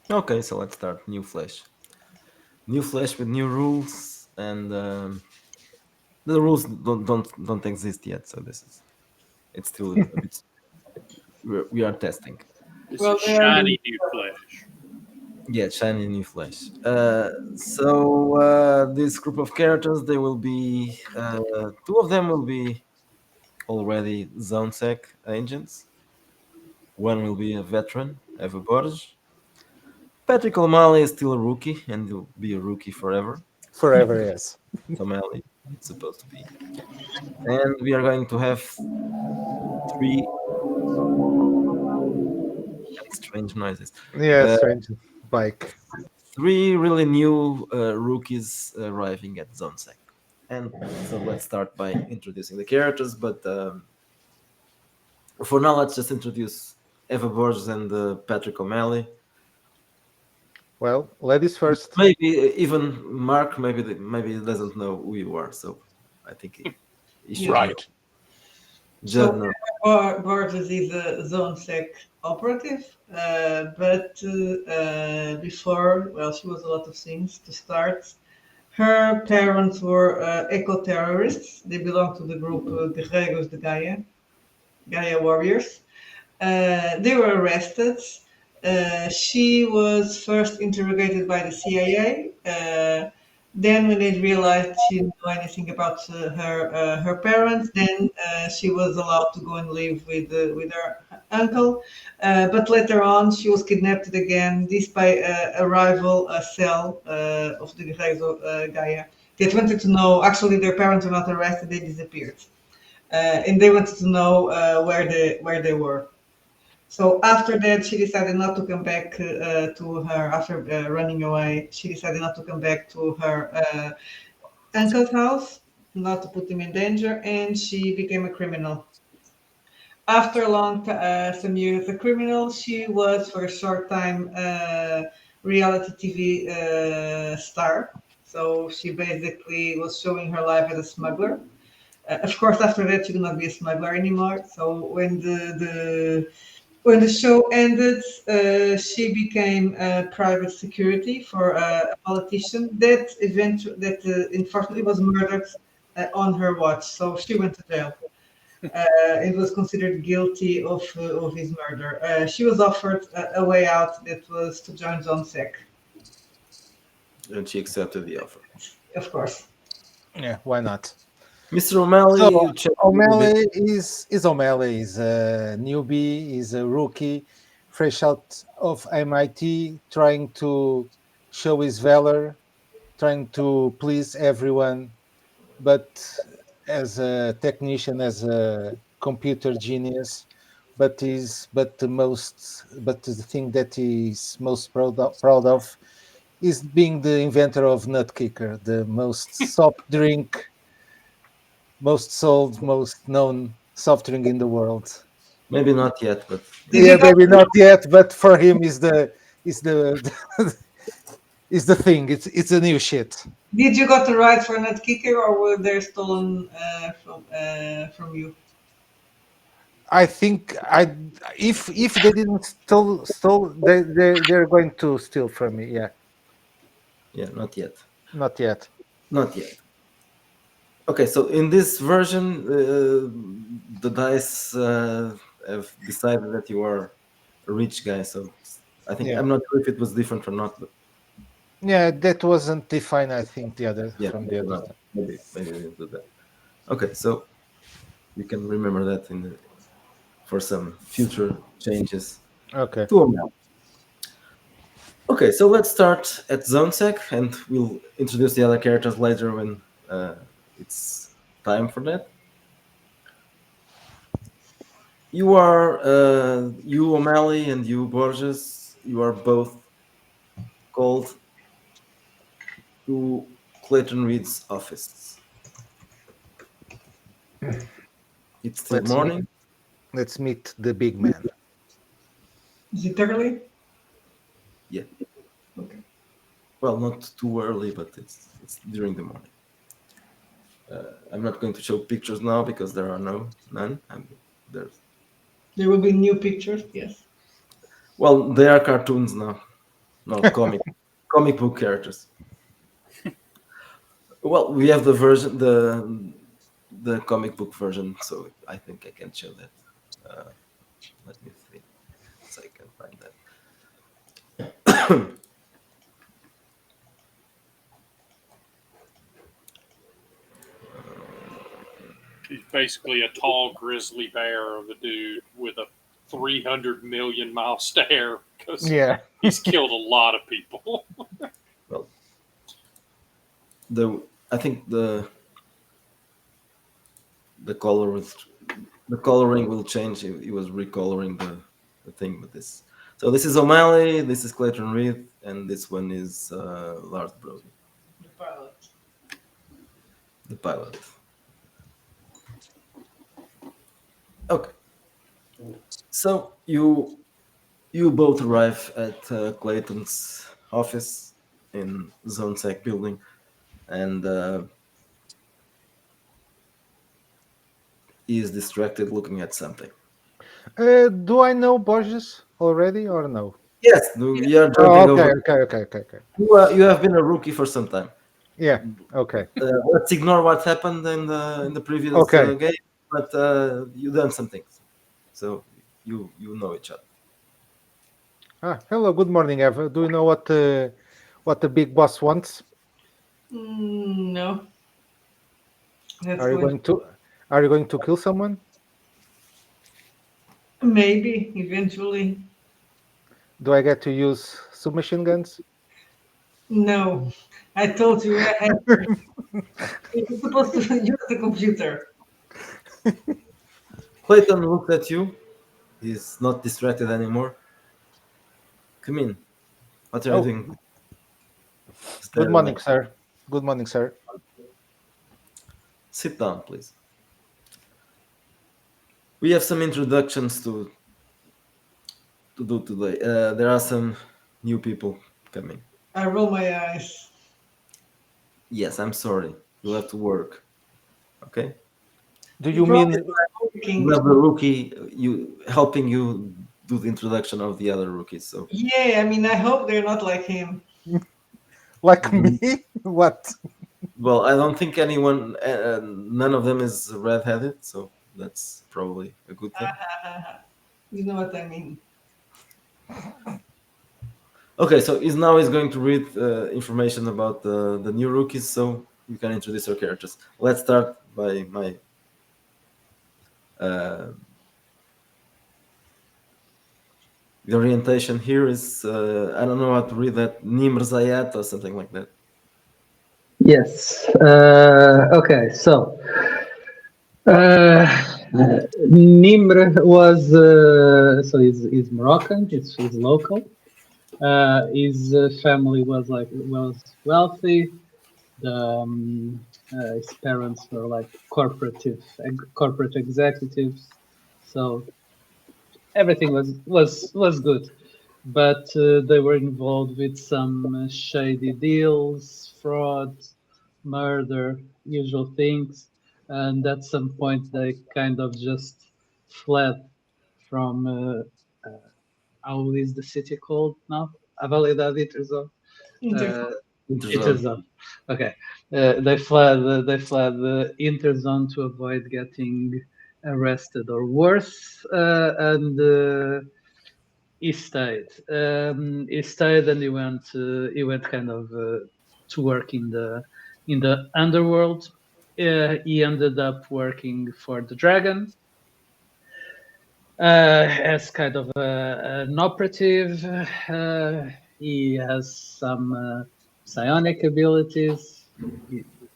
Okay, so let's start. New Flash. New Flash with new rules, and the rules don't exist yet. So this is it's still a bit. We are testing. This is Well, they are shiny new flesh. Yeah, shiny new Flash. This group of characters, they will be two of them will be already Zone Sec agents. One will be a veteran, Eva Borges. Patrick O'Malley is still a rookie and will be a rookie forever. Forever, yes. O'Malley, it's supposed to be. And we are going to have three strange noises. Yes, Uh, strange bike. Three really new rookies arriving at Zone Sec. And so let's start by introducing the characters. But for now, let's just introduce Eva Borges and Patrick O'Malley. Well, ladies first. Maybe even Mark, maybe he doesn't know who you are. So I think he should Yeah. know. Right. Just So know. Borges is a zone sec operative, but before, well, she was a lot of things to start. Her parents were eco-terrorists. They belonged to the group Guerreiros de Gaia, Gaia Warriors. They were arrested. She was first interrogated by the CIA. Then, when they realized she didn't know anything about her parents, then she was allowed to go and live with her uncle. But later on, she was kidnapped again. This by a rival cell of the Gaia. They wanted to know. Actually, their parents were not arrested; they disappeared, and they wanted to know where they were. So after that, she decided not to come back to her, after running away, she decided not to come back to her uncle's house, not to put him in danger, and she became a criminal. After some years as a criminal, she was for a short time reality TV star. So she basically was showing her life as a smuggler. Of course, after that, she could not be a smuggler anymore. So when the show ended, she became private security for a politician that unfortunately was murdered on her watch. So she went to jail. It was considered guilty of his murder. She was offered a way out that was to join John Sec, And she accepted the offer. of course. Yeah, why not? Mr. O'Malley, So you checked a little bit. O'Malley is O'Malley. Is a newbie. Is a rookie, fresh out of MIT, trying to show his valor, trying to please everyone. But as a technician, as a computer genius, but the thing that he's most proud of is being the inventor of Nutkicker, the most soft drink, most sold, most known soft drink in the world. Maybe not yet, but Did you Yeah, got maybe not yet, but for him is the is the thing. It's a new shit. did you got the rights for Nut Kicker, or were they stolen from you? I think I if they didn't stole they're going to steal from me. Yeah, yeah, not yet. not yet. Not yet. Okay, so in this version, the dice have decided that you are a rich guy. So I think Yeah, I'm not sure if it was different or not, but yeah. That wasn't defined. I think the other yeah, from the maybe other not. time. Maybe we didn't do that. Okay, so you can remember that for some future changes Okay. to them. Okay, so let's start at ZoneSec, and we'll introduce the other characters later when it's time for that. You O'Malley and you Borges. You are both called to Clayton Reed's office. It's still Let's meet. morning. Let's meet the big man. Is it early? Yeah, Okay. well, not too early, but it's during the morning. I'm not going to show pictures now because there are none. There will be new pictures. Yes. Well, they are cartoons now. not comic book characters. Well, we have the version, the comic book version, so I think I can show that. Let me see, so I can find that. He's basically a tall grizzly bear of a dude with a 300 million mile stare because Yeah. he's killed a lot of people. Well, I think the color was the coloring will change. He was recoloring the thing with this. So this is O'Malley, this is Clayton Reed, and this one is Lars Brody, The pilot. the pilot. Okay. So you both arrive at Clayton's office in Zone Sec building, and he is distracted looking at something. Do I know Borges already or no? Yes, we are Oh, jumping okay, over. okay. You have been a rookie for some time. Yeah, okay. Let's ignore what happened in the previous Okay. game, but you done some things, so you know each other. Hello, good morning, Eva. Do you know what the big boss wants? No. That's Are you going going to kill someone? maybe eventually. Do I get to use submachine guns? No. I told you you're supposed to use the computer. Clayton looks at you. He's not distracted anymore. Come in. What are you Oh, doing? good Staring morning, at- sir. Good morning, sir. Sit down, please. We have some introductions to do today. There are some new people coming. I roll my eyes. Yes, I'm sorry. You'll have to work. Okay. Do You you mean probably working. You have a rookie you helping you do the introduction of the other rookies. So Yeah, I mean, I hope they're not like him. like me? What? well, I don't think anyone, none of them is red-headed, so that's probably a good thing. You know what I mean. Okay, so he's going to read information about the new rookies, so you can introduce your characters. Let's start by my the orientation here is I don't know how to read that, Nimr Zayat or something like that. Yes. Okay. So Nimr was so he's Moroccan. He's local. His family was wealthy. His parents were like corporate executives. So everything was good, but they were involved with some shady deals, fraud, murder, usual things, and at some point they kind of just fled from how is the city called now? A Validade Interzone. Interzone. Okay, they fled. The Interzone to avoid getting arrested or worse, and he stayed. He stayed, and he went. He went kind of to work in the underworld. He ended up working for the Dragon as kind of an operative. He has some psionic abilities,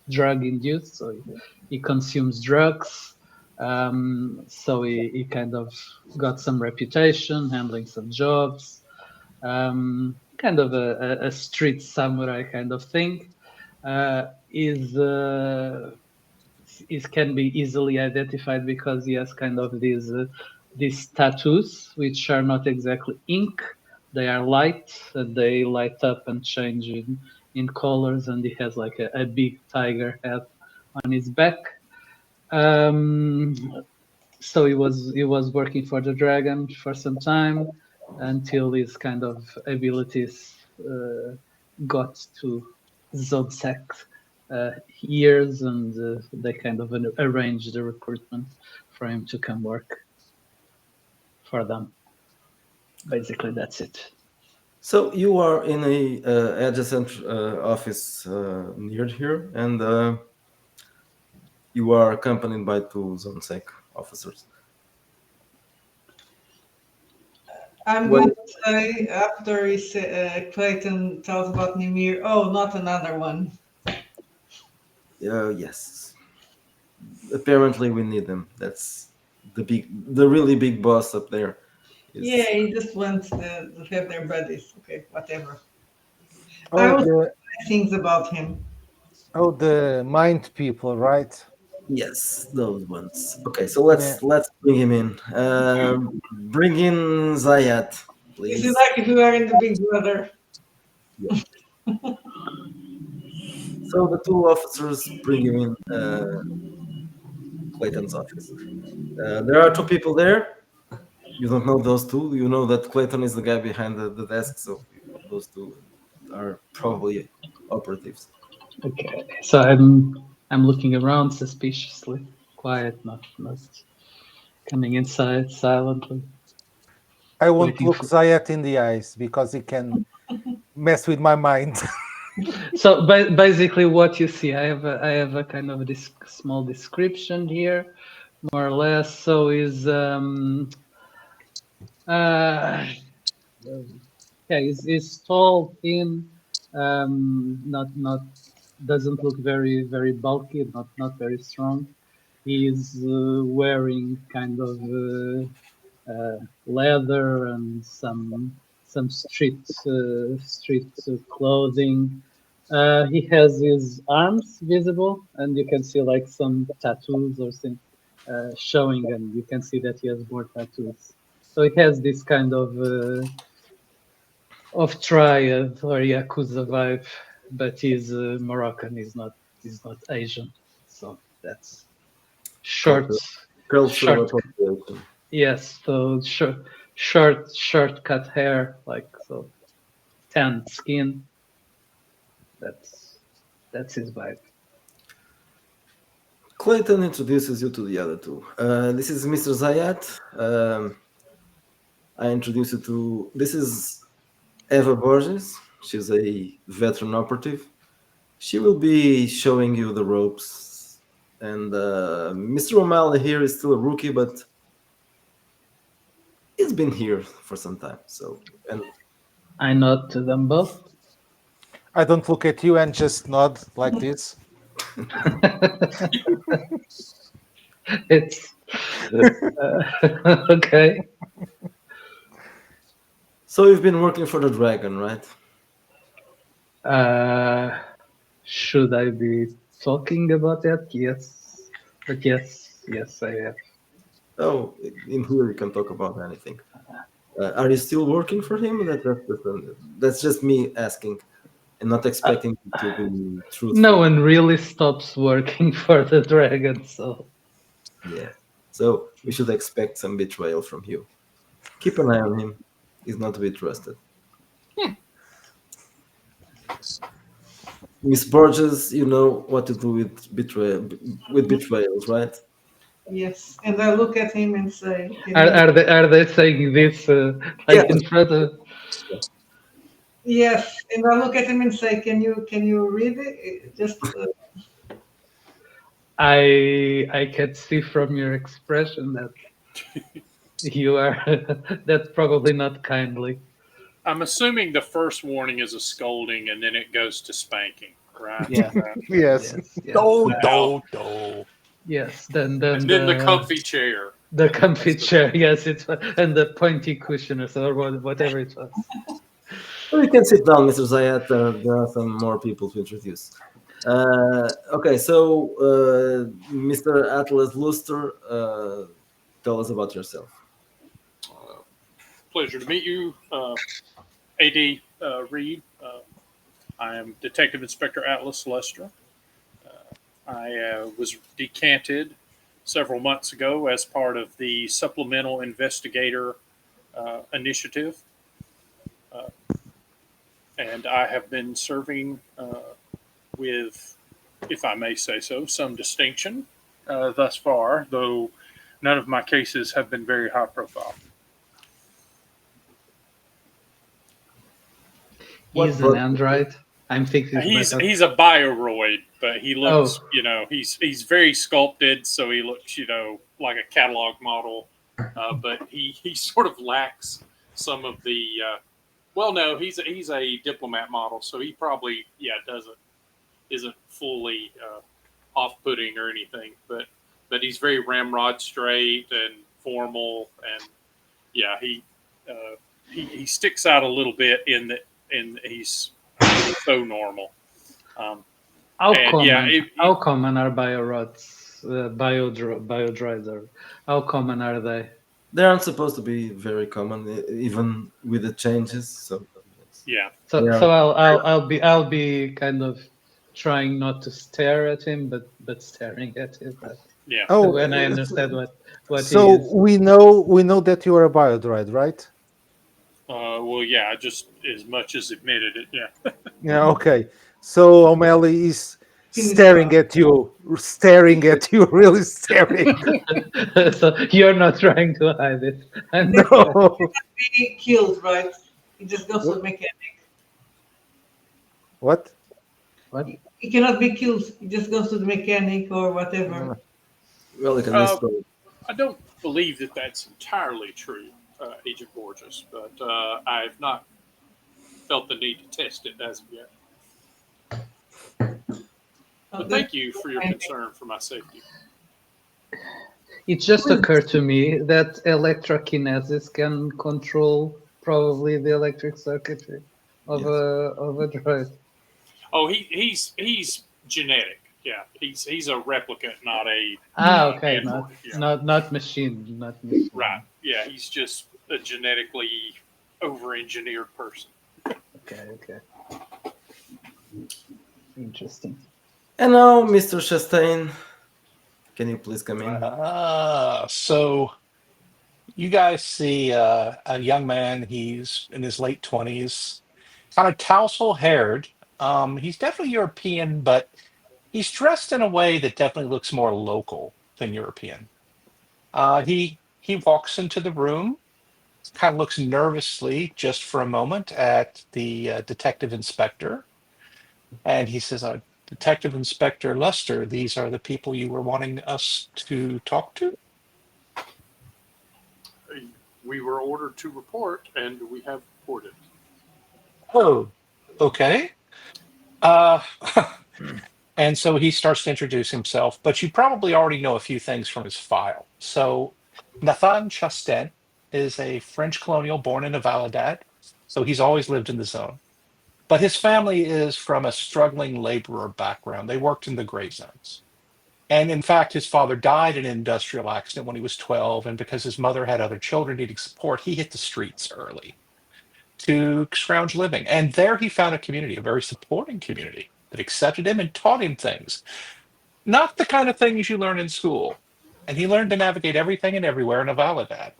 drug induced, so he consumes drugs. So he kind of got some reputation, handling some jobs, kind of a street samurai kind of thing. Is can be easily identified because he has kind of these tattoos, which are not exactly ink. They are light, and they light up and change in colors, and he has like a big tiger head on his back. So he was working for the Dragon for some time until his kind of abilities got to ZoneSec ears, and they kind of arranged the recruitment for him to come work for them. Basically, that's it. So you are in a adjacent office near here, and you are accompanied by two ZoneSec officers. I'm Well- going to say after Clayton tells about Nimir, oh, not another one. Yes. Apparently, we need them. That's the really big boss up there. Yeah, he just wants to have their buddies. Okay, whatever. I Oh, also the, say things about him. the mind people, right? Yes, those ones. Okay, so let's bring him in. Bring in Zayat, This please. is like if we were in the Big Brother. So the two officers bring him in Clayton's office. There are two people there. You don't know those two. You know that Clayton is the guy behind the desk, so those two are probably operatives. Okay, so I'm looking around suspiciously, quiet, not coming inside silently. I won't Waiting look for- Zayat in the eyes because he can mess with my mind. So basically, what you see, I have a kind of this small description here, more or less. So is yeah, is tall, thin, not doesn't look very bulky, not very strong. He is wearing kind of leather and some street clothing. He has his arms visible, and you can see like some tattoos or something showing, and you can see that he has more tattoos. So he has this kind of triad or yakuza vibe, but he's Moroccan. He's not Asian. So that's short. Cultural Short. appropriation. Yes, so short cut hair, like so, tanned skin. That's his vibe. Clayton introduces you to the other two. This is Mr. Zayat. I introduce you to. This is Eva Borges. She's a veteran operative. She will be showing you the ropes. And Mr. O'Malley here is still a rookie, but he's been here for some time. So, and I nod to them both. I don't look at you and just nod like this. It's okay. so you've been working for the Dragon, right? Should I be talking about that? Yes, but yes, I have. Oh, in here you can talk about anything. Are you still working for him? That's just me asking, and not expecting you to be truthful. No one really stops working for the dragon, so Yeah. So we should expect some betrayal from you. Keep an eye on him. He's not to be trusted. Miss Borges, you know what to do with betrayals, right? Yes, and I look at him and say, are they saying this like Yeah. in front of? yes, and I look at him and say, can you read it? Just I can see from your expression that you are that's probably not kindly. I'm assuming the first warning is a scolding, and then it goes to spanking, right? Yeah. Yes. Yes. Then And then the comfy chair. the comfy chair. Yes, it's and the pointy cushion or whatever it was. Well, you can sit down, Mr. Zayat. There are some more people to introduce. Okay, so Mr. Atlas Luster, tell us about yourself. Pleasure to meet you, AD Reed. I am Detective Inspector Atlas Lester. I was decanted several months ago as part of the Supplemental Investigator Initiative. and I have been serving with, if I may say so, some distinction thus far, though none of my cases have been very high profile. What He's an brought- android. I'm thinking He's a bioroid, but he looks, Oh. he's very sculpted, so he looks, like a catalog model. But he sort of lacks some of the. Well, no, he's a diplomat model, so he probably isn't fully off-putting or anything, but he's very ramrod straight and formal, and yeah, he sticks out a little bit in he's so normal. How and common? yeah, How common are biorods? Biodroids are. How common are they? They aren't supposed to be very common, even with the changes. So yeah, So Yeah. so I'll be kind of trying not to stare at him, but staring at him. yeah. Oh, When I understand what so he is. we know that you are a biodroid, right? Well, yeah, just as much as admitted it. Yeah. Yeah. Okay. So O'Malley is staring at you, really staring. So you're not trying to hide it. And No. He killed, right? He just goes to the mechanic. What? He cannot be killed. He just goes to the mechanic or whatever. well, you can install. I don't believe that that's entirely true, Agent Borges, but I've not felt the need to test it as of yet. But thank you for your concern for my safety. it just occurred to me that electrokinesis can control probably the electric circuitry of a droid. Oh, he's genetic. Yeah, he's a replicant, not a Okay, android. Yeah. not machine, not machine. Right. Yeah, he's just a genetically over-engineered person. Okay. Interesting. And now, Mr. Chastain, can you please come in? So you guys see a young man. He's in his late 20s, kind of tousle-haired. He's definitely European, but he's dressed in a way that definitely looks more local than European. He walks into the room, kind of looks nervously just for a moment at the detective inspector, and he says, Detective Inspector Lester, these are the people you were wanting us to talk to? We were ordered to report, and we have reported. Oh, okay. Uh, and so he starts to introduce himself, but you probably already know a few things from his file. So Nathan Chastain is a French colonial born in Valladolid, so he's always lived in the zone. But his family is from a struggling laborer background. They worked in the gray zones. And in fact, his father died in an industrial accident when he was 12. And because his mother had other children needing support, he hit the streets early to scrounge living. And there he found a community, a very supporting community that accepted him and taught him things. Not the kind of things you learn in school. And he learned to navigate everything and everywhere in a Valladad.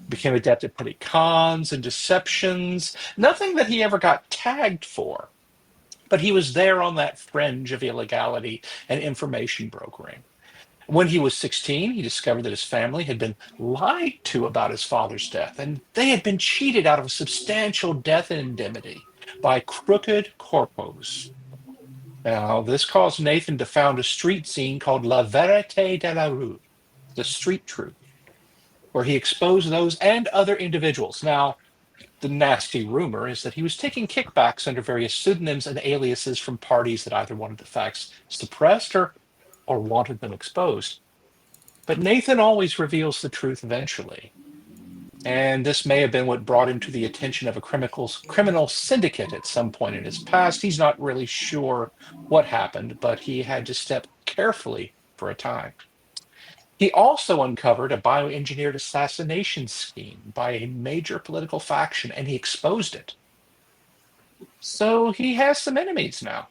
Became adept at petty cons and deceptions. Nothing that he ever got tagged for. But he was there on that fringe of illegality and information brokering. When he was 16, he discovered that his family had been lied to about his father's death, and they had been cheated out of a substantial death indemnity by crooked corpos. Now, this caused Nathan to found a street scene called La Vérité de la Rue, the street truth, where he exposed those and other individuals. Now, the nasty rumor is that he was taking kickbacks under various pseudonyms and aliases from parties that either wanted the facts suppressed or wanted them exposed. But Nathan always reveals the truth eventually. And this may have been what brought him to the attention of a criminal syndicate at some point in his past. He's not really sure what happened, but he had to step carefully for a time. He also uncovered a bioengineered assassination scheme by a major political faction, and he exposed it. So he has some enemies now.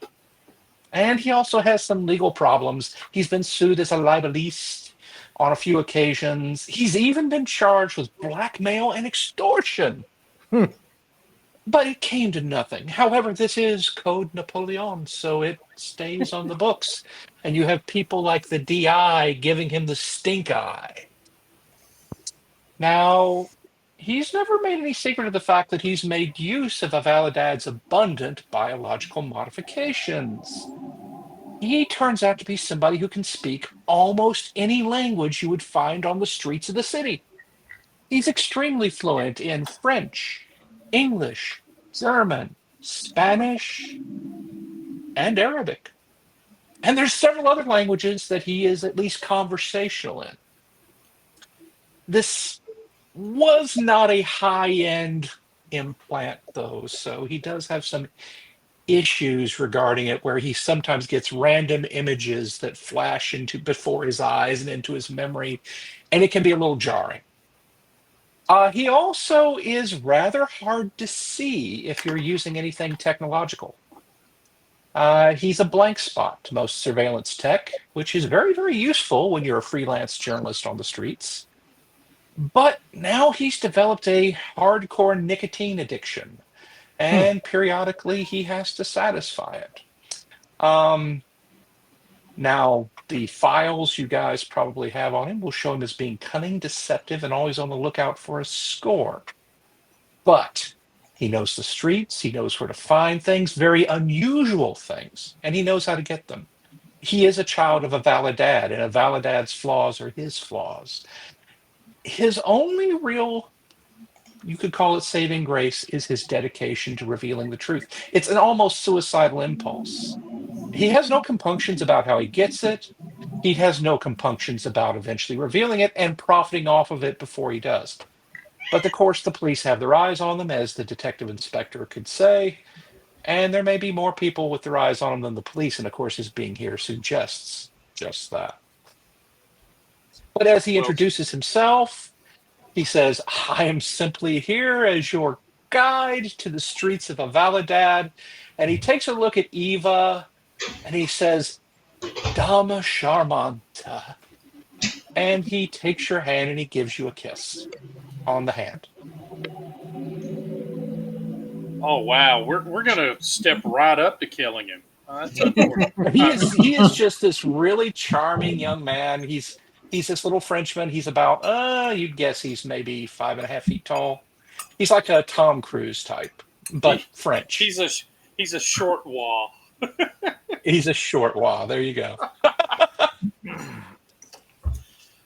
And he also has some legal problems. He's been sued as a libelist on a few occasions. He's even been charged with blackmail and extortion. But it came to nothing. However, this is Code Napoleon, so it stays on the books. And you have people like the DI giving him the stink eye. Now, he's never made any secret of the fact that he's made use of Avaladad's abundant biological modifications. He turns out to be somebody who can speak almost any language you would find on the streets of the city. He's extremely fluent in French, English, German, Spanish, and Arabic. And there's several other languages that he is at least conversational in. This was not a high-end implant, though, so he does have some issues regarding it where he sometimes gets random images that flash into before his eyes and into his memory, and it can be a little jarring. He also is rather hard to see if you're using anything technological. He's a blank spot to most surveillance tech, which is very, very useful when you're a freelance journalist on the streets. But now he's developed a hardcore nicotine addiction, and periodically he has to satisfy it. Now, the files you guys probably have on him will show him as being cunning, deceptive, and always on the lookout for a score. But he knows the streets, he knows where to find things, very unusual things, and he knows how to get them. He is a child of a Valadad, and a Valadad's flaws are his flaws. His only real, you could call it saving grace, is his dedication to revealing the truth. It's an almost suicidal impulse. He has no compunctions about how he gets it. He has no compunctions about eventually revealing it and profiting off of it before he does. But of course, the police have their eyes on them, as the detective inspector could say, and there may be more people with their eyes on them than the police, and of course, his being here suggests just that. But as he introduces himself, he says, I am simply here as your guide to the streets of Avaladad. And he takes a look at Eva and he says, Dama Charmanta. And he takes your hand and he gives you a kiss on the hand. Oh wow, we're gonna step right up to killing him. That's unfortunate. He is just this really charming young man. He's this little Frenchman. He's about you'd guess he's maybe 5.5 feet tall. He's like a Tom Cruise type, but French. He's a short wall. He's a short wah. There you go.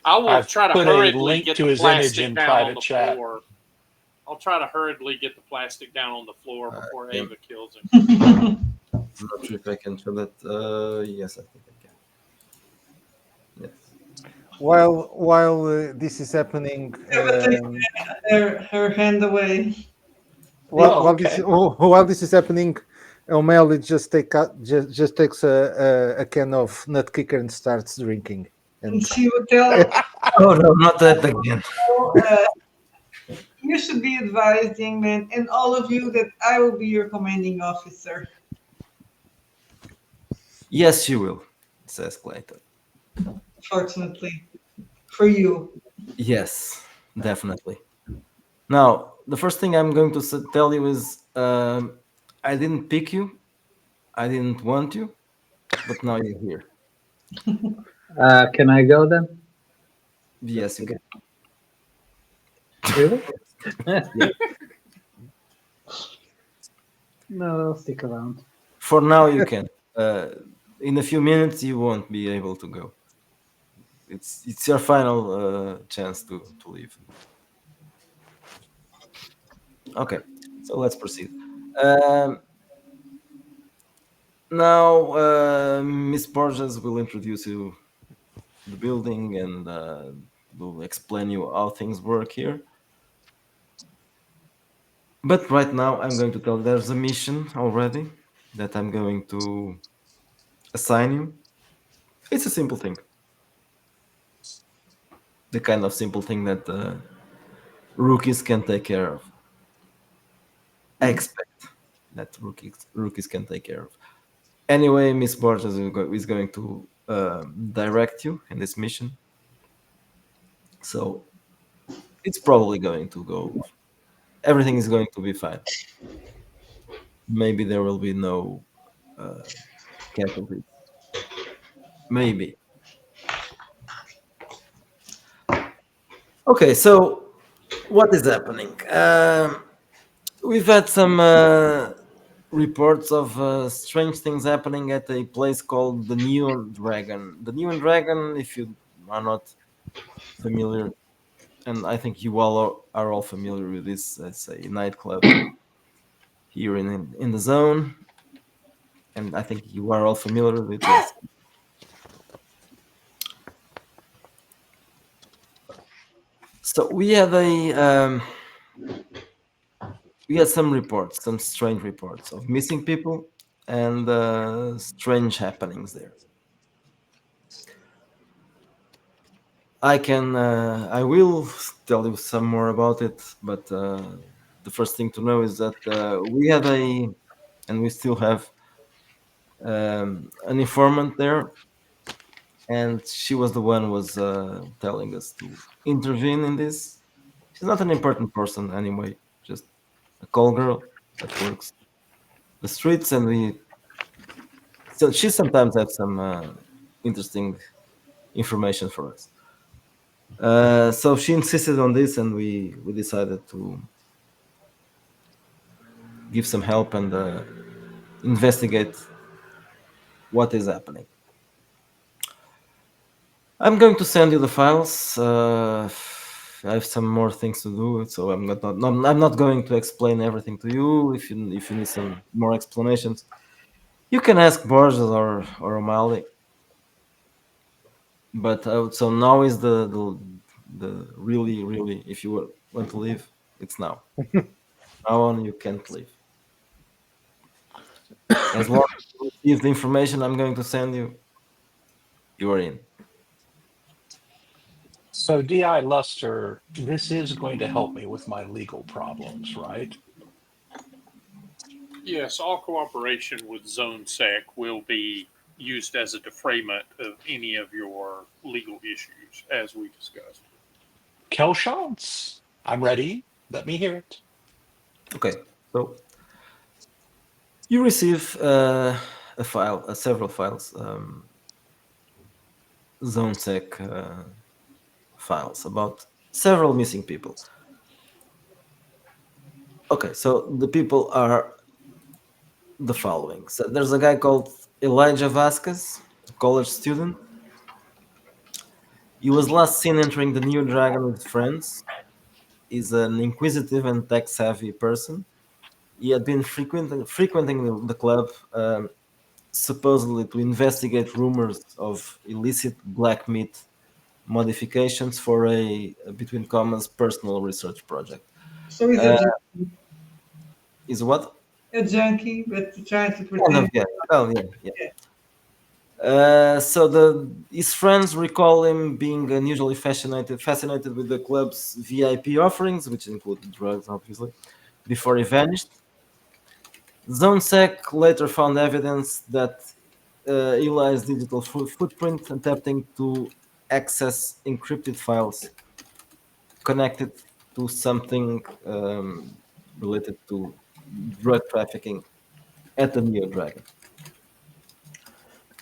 I will I've try to put a hurriedly link get to the his image plastic in down private on the chat. floor. I'll try to hurriedly get the plastic down on the floor before yeah. Ava kills him. I'm not sure if I can show that. Yes, I think I can. Yes. While this is happening, Her hand away. while this is happening, O'Malley just takes a can of Nutkicker and starts drinking. And she would tell, Oh no, not that again. you should be advised, young man, and all of you, that I will be your commanding officer. Yes, you will, says Clayton. Fortunately for you. Yes, definitely. Now, the first thing I'm going to tell you is I didn't pick you. I didn't want you, but now you're here. Can I go then? Yes, you can. Really? No, I'll stick around. For now, you can. In a few minutes, you won't be able to go. It's your final chance to leave. Okay, so let's proceed. Now, Miss Borges will introduce you to the building and will explain you how things work here. But right now, I'm going to tell you there's a mission already that I'm going to assign you. It's a simple thing. The kind of simple thing that rookies can take care of. I expect that rookies can take care of. Anyway, Miss Borges is going to direct you in this mission. So it's probably going to go. Everything is going to be fine. maybe there will be no casualties. Maybe. Okay, so what is happening? We've had some reports of strange things happening at a place called the Neon Dragon. The Neon Dragon, if you are not familiar, and I think you all are all familiar with this, as a nightclub here in the zone, and I think you are all familiar with this. So we had some reports, some strange reports of missing people and strange happenings there. I will tell you some more about it, but the first thing to know is that we had and we still have an informant there, and she was the one who was telling us to intervene in this. She's not an important person anyway, just a call girl that works the streets, and so she sometimes has some interesting information for us. So she insisted on this, and we decided to give some help and investigate what is happening. I'm going to send you the files. I have some more things to do, so I'm not going to explain everything to you. If you need some more explanations, you can ask Borges or O'Malley. But so now is the really, if you want to leave, it's now. Now on, you can't leave. As long as you receive the information I'm going to send you, you are in. So, D.I. Luster, this is going to help me with my legal problems, right? Yes, all cooperation with Zone Sec will be used as a defrayment of any of your legal issues, as we discussed. Quelle chance? I'm ready. Let me hear it. Okay, so you receive several files, ZoneSec files about several missing people. Okay, so the people are the following. So there's a guy called Elijah Vasquez, a college student. He was last seen entering the New Dragon with friends. He's an inquisitive and tech-savvy person. He had been frequenting the club, supposedly to investigate rumors of illicit black meat modifications for a between commas personal research project. So he's Is what? a junkie, but trying to Kind pretend. of, yeah. Well, yeah. So his friends recall him being unusually fascinated with the club's VIP offerings, which included drugs, obviously, before he vanished. ZoneSec later found evidence that Eli's digital footprint attempting to access encrypted files connected to something related to drug trafficking at the Neo Dragon.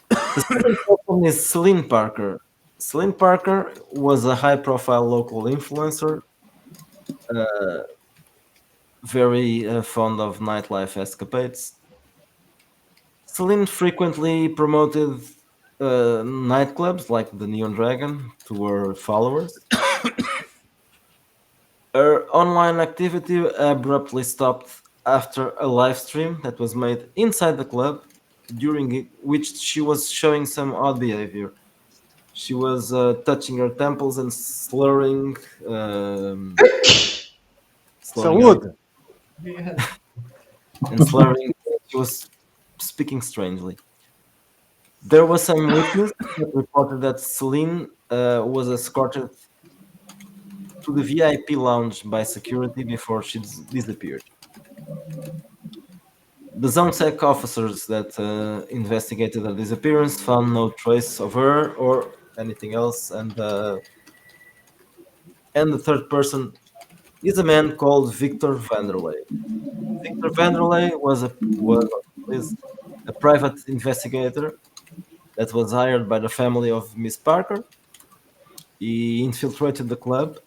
The second person is Celine Parker. Celine Parker was a high-profile local influencer, very fond of nightlife escapades. Celine frequently promoted nightclubs like the Neon Dragon to her followers. Her online activity abruptly stopped after a live stream that was made inside the club, during which she was showing some odd behavior. She was touching her temples and slurring. Saúde! Yeah. And slurring. She was speaking strangely. There was some witness that reported that Celine was escorted to the VIP lounge by security before she disappeared. The ZoneSec officers that investigated her disappearance found no trace of her or anything else, and the third person is a man called Victor Vanderlei. Victor Vanderlei is a private investigator that was hired by the family of Miss Parker. He infiltrated the club.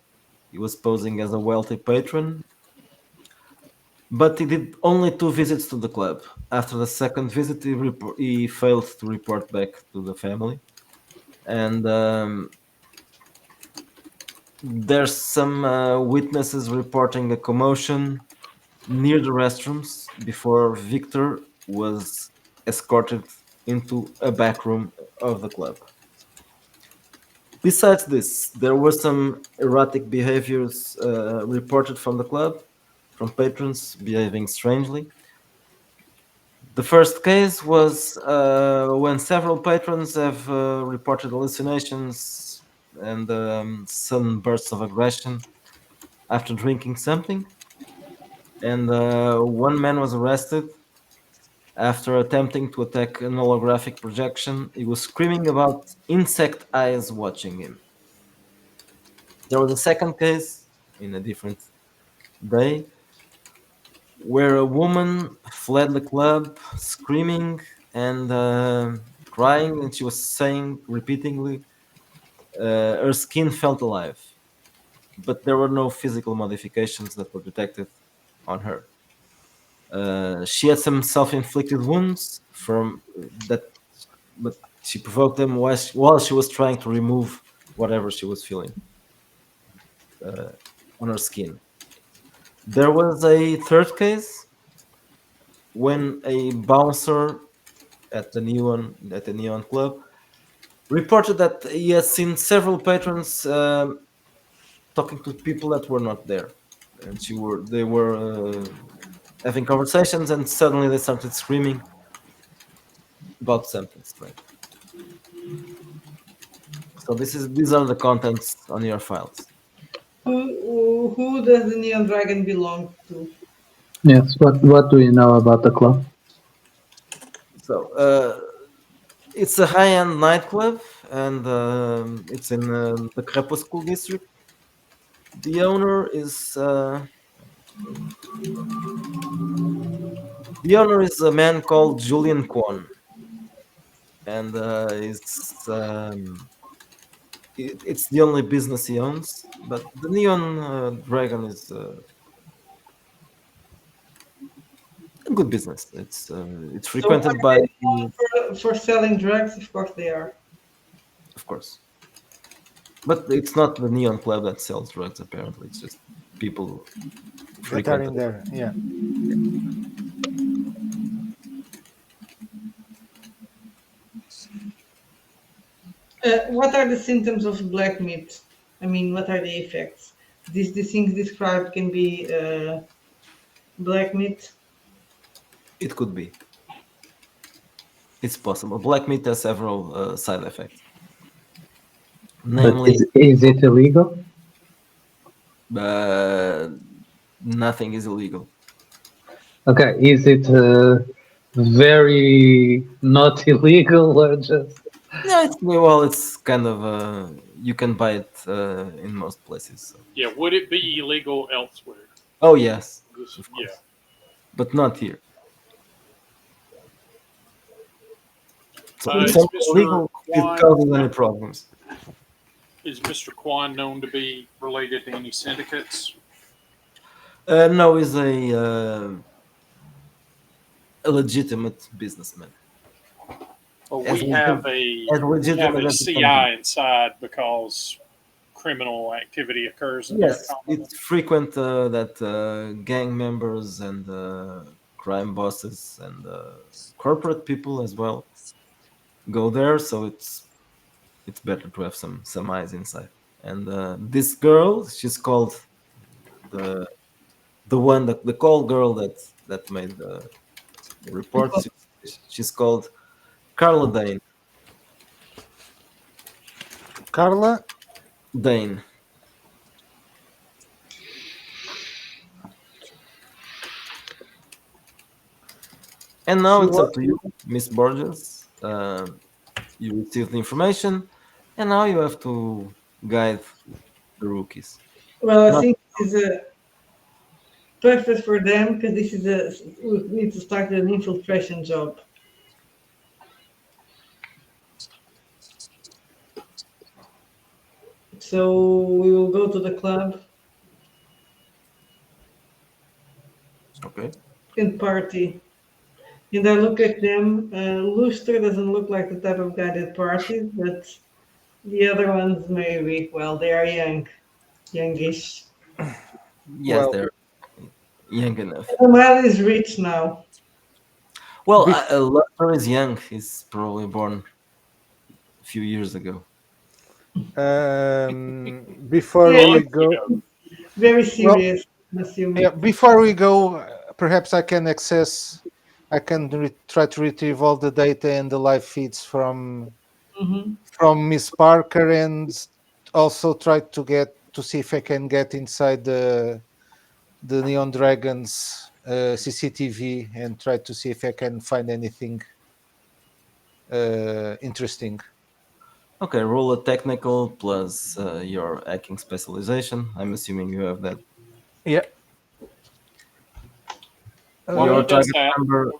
He was posing as a wealthy patron, but he did only 2 visits to the club. After the second visit, he failed to report back to the family, and there's some witnesses reporting a commotion near the restrooms before Victor was escorted into a back room of the club. Besides this, there were some erratic behaviors reported from the club, from patrons behaving strangely. The first case was when several patrons have reported hallucinations and sudden bursts of aggression after drinking something. And one man was arrested after attempting to attack an holographic projection. He was screaming about insect eyes watching him. There was a second case in a different day where a woman fled the club screaming and crying, and she was saying repeatedly, her skin felt alive, but there were no physical modifications that were detected on her. She had some self-inflicted wounds from that, but she provoked them while she was trying to remove whatever she was feeling on her skin. There was a third case when a bouncer at the Neon Club reported that he had seen several patrons talking to people that were not there, and they were having conversations, and suddenly they started screaming about something strange. So these are the contents on your files. Who does the Neon Dragon belong to? Yes. What do you know about the club? So it's a high-end nightclub, and it's in the Crepuscule district. The owner is a man called Julian Kwon, and it's the only business he owns. But the Neon Dragon is a good business. It's So are frequented by, they known for selling drugs? Of course they are. of course, but it's not the Neon Club that sells drugs. Apparently, it's just people That are frequent in it. there. Yeah. What are the symptoms of black meat? I mean, what are the effects? The things described can be black meat. It could be. It's possible. Black meat has several side effects. But Namely, is it illegal? uh, nothing is illegal. Okay. Is it very not illegal or just? No, it's kind of you can buy it in most places. So. Yeah, would it be illegal elsewhere? Oh yes, This- of yeah. course, but not here. So if Is something Mr. illegal, it Kwan causes any problems. is Mr. Kwan known to be related to any syndicates? No, he's a legitimate businessman. Well, As we have as legitimate a as it can CI inside because criminal activity occurs in be. there. Yes, it's frequent that gang members and crime bosses and corporate people as well go there. So it's better to have some eyes inside. And this girl, she's called the the call girl that made the reports. She's called Carla Dane. Carla, Dane. And now she it's was up to you, Miss Borges. You received the information, and now you have to guide the rookies. Well, I Not think it is perfect for them because this is we need to start an infiltration job. So we will go to the club Okay. and party. And I look at them. Luster doesn't look like the type of guy that parties, but the other ones maybe. Well, they are youngish. Yes, Well, they're young enough. Omar is rich now. Well, Bef- Lester is young. He's probably born a few years ago. before Yeah, we Months go, ago. very well, serious. I'm assuming. yeah, before we go, perhaps I can access, I can try to retrieve all the data and the live feeds Mhm. from Miss Parker, and also try to get to see if I can get inside the Neon Dragons CCTV and try to see if I can find anything interesting. Okay, roll a technical plus your hacking specialization. I'm assuming you have that. Yeah. While Your he does target that, number.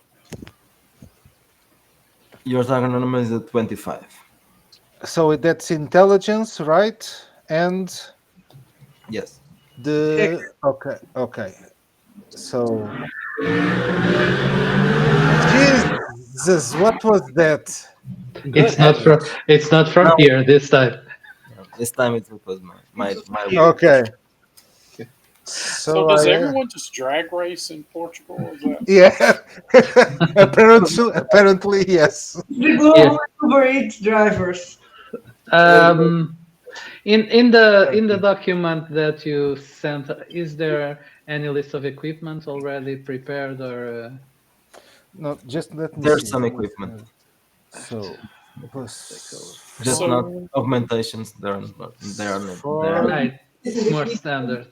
Your target number is at 25. So that's intelligence, right? And Yes. okay. So Jesus, what was that? Good heavens. It's not from No, here this time. no, this time it was my Okay. so So does I everyone just drag race in Portugal? Is that yeah. apparently yes. The global Uber Eats drivers. Um, in the document that you sent, is there any list of equipment already prepared or? No, just let me There's see. some equipment, So plus just so? not augmentations. They are not. four, Right, This it's is more the standard.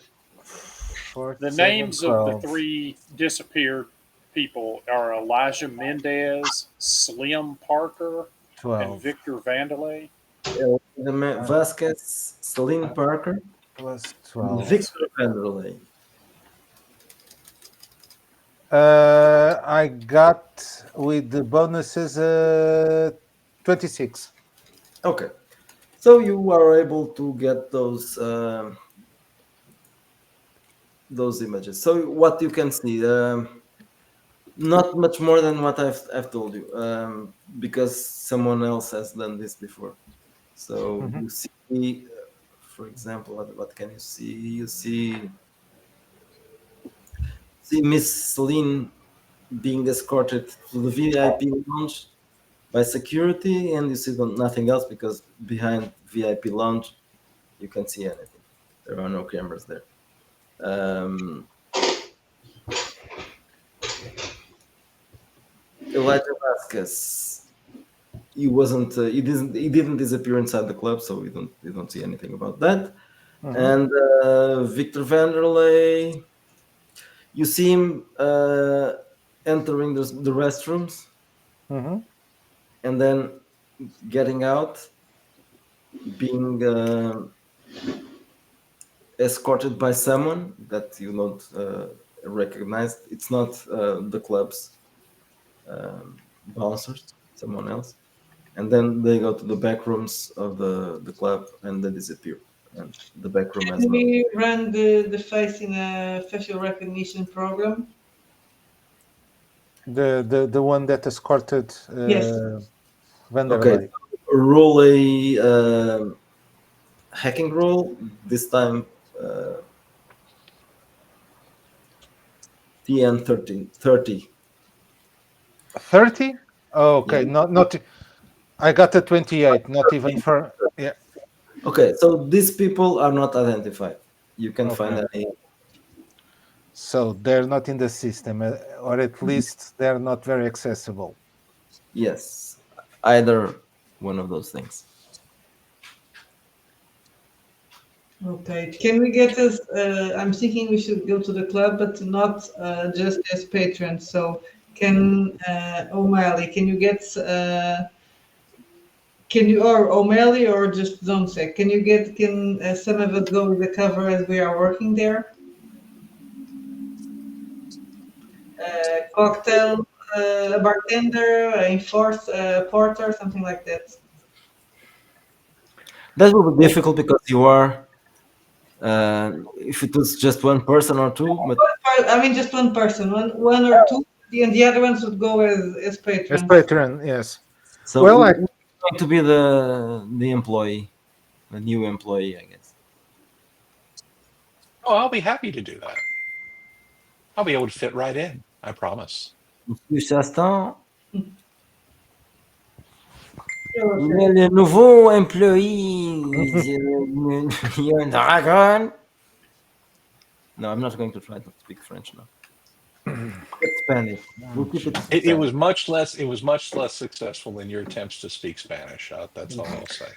four, The 7, names of the 12. three disappeared people are Elijah Mendez, Slim Parker, and 12 Victor Vandelay. Vasquez, Celine Parker, plus and 12. Victor Vanderlei. I got with the bonuses 26. Okay, so you are able to get those images. So what you can see, not much more than what I've told you, because someone else has done this before. So Mhm. you see, for example, what can you see? You see Miss Celine being escorted to the VIP lounge by security, and you see nothing else because behind VIP lounge you can see anything. There are no cameras there. Um, Elijah Vasquez, he didn't disappear inside the club, so we don't see anything about that. Mhm. And Victor Vanderlei, you see him entering the restrooms Mhm. and then getting out, being escorted by someone that you don't recognize. It's not the club's bouncers, someone else. And then they go to the back rooms of the club and they disappear. And the back room has Can no. we run the face in a facial recognition program? The one that escorted Yes. Okay, Vanderlei. roll a hacking roll. This time TN 30. 30? Oh, okay, Yeah. not. I got a 28. Not even for. Yeah. Okay, so these people are not identified. You can find Okay. any. So they're not in the system, or at least they're not very accessible. Yes, either one of those things. Okay. Can we get us? I'm thinking we should go to the club, but not just as patrons. So, can O'Malley? Can you get? Can you or O'Malley or just Zonsek? Can you get? Can some of us go with the cover as we are working there? cocktail, a bartender, a porter, something like that. That will be difficult because you are. If it was just one person or two, but I mean, just one person, one or two, and the other ones would go as As patrons. patron, yes. so Well, it's going to be the employee, the new employee, I guess. Oh, I'll be happy to do that. I'll be able to fit right in. I promise. Monsieur Chastain, Sure, il sure. est le nouveau employee Iron Dragon. No, I'm not going to try to speak French now. It's Spanish. We'll keep it. It Spanish. was much less. It was much less successful than your attempts to speak Spanish. That's all I'll say.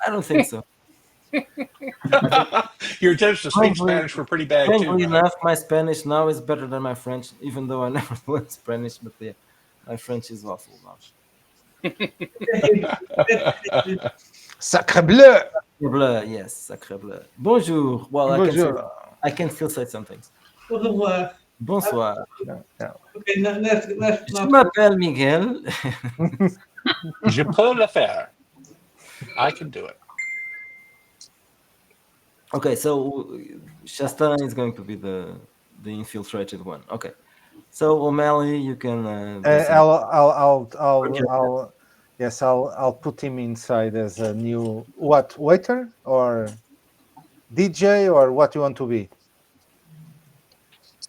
I don't think so. Your attempts to speak Strangely- Spanish were pretty bad too. Strangely Right? enough, my Spanish now is better than my French, even though I never learned Spanish. But yeah, my French is awful now. Sacre bleu! Sacre bleu, yes, sacre bleu. Bonjour. Well, Bonjour. I can still say some things. Au revoir. Bonsoir. Okay, let's Je not. m'appelle Miguel. Je peux le faire. I can do it. Okay, so Shastan is going to be the infiltrated one. Okay, so O'Malley, you can. do some- I'll put him inside as a new waiter or DJ or what you want to be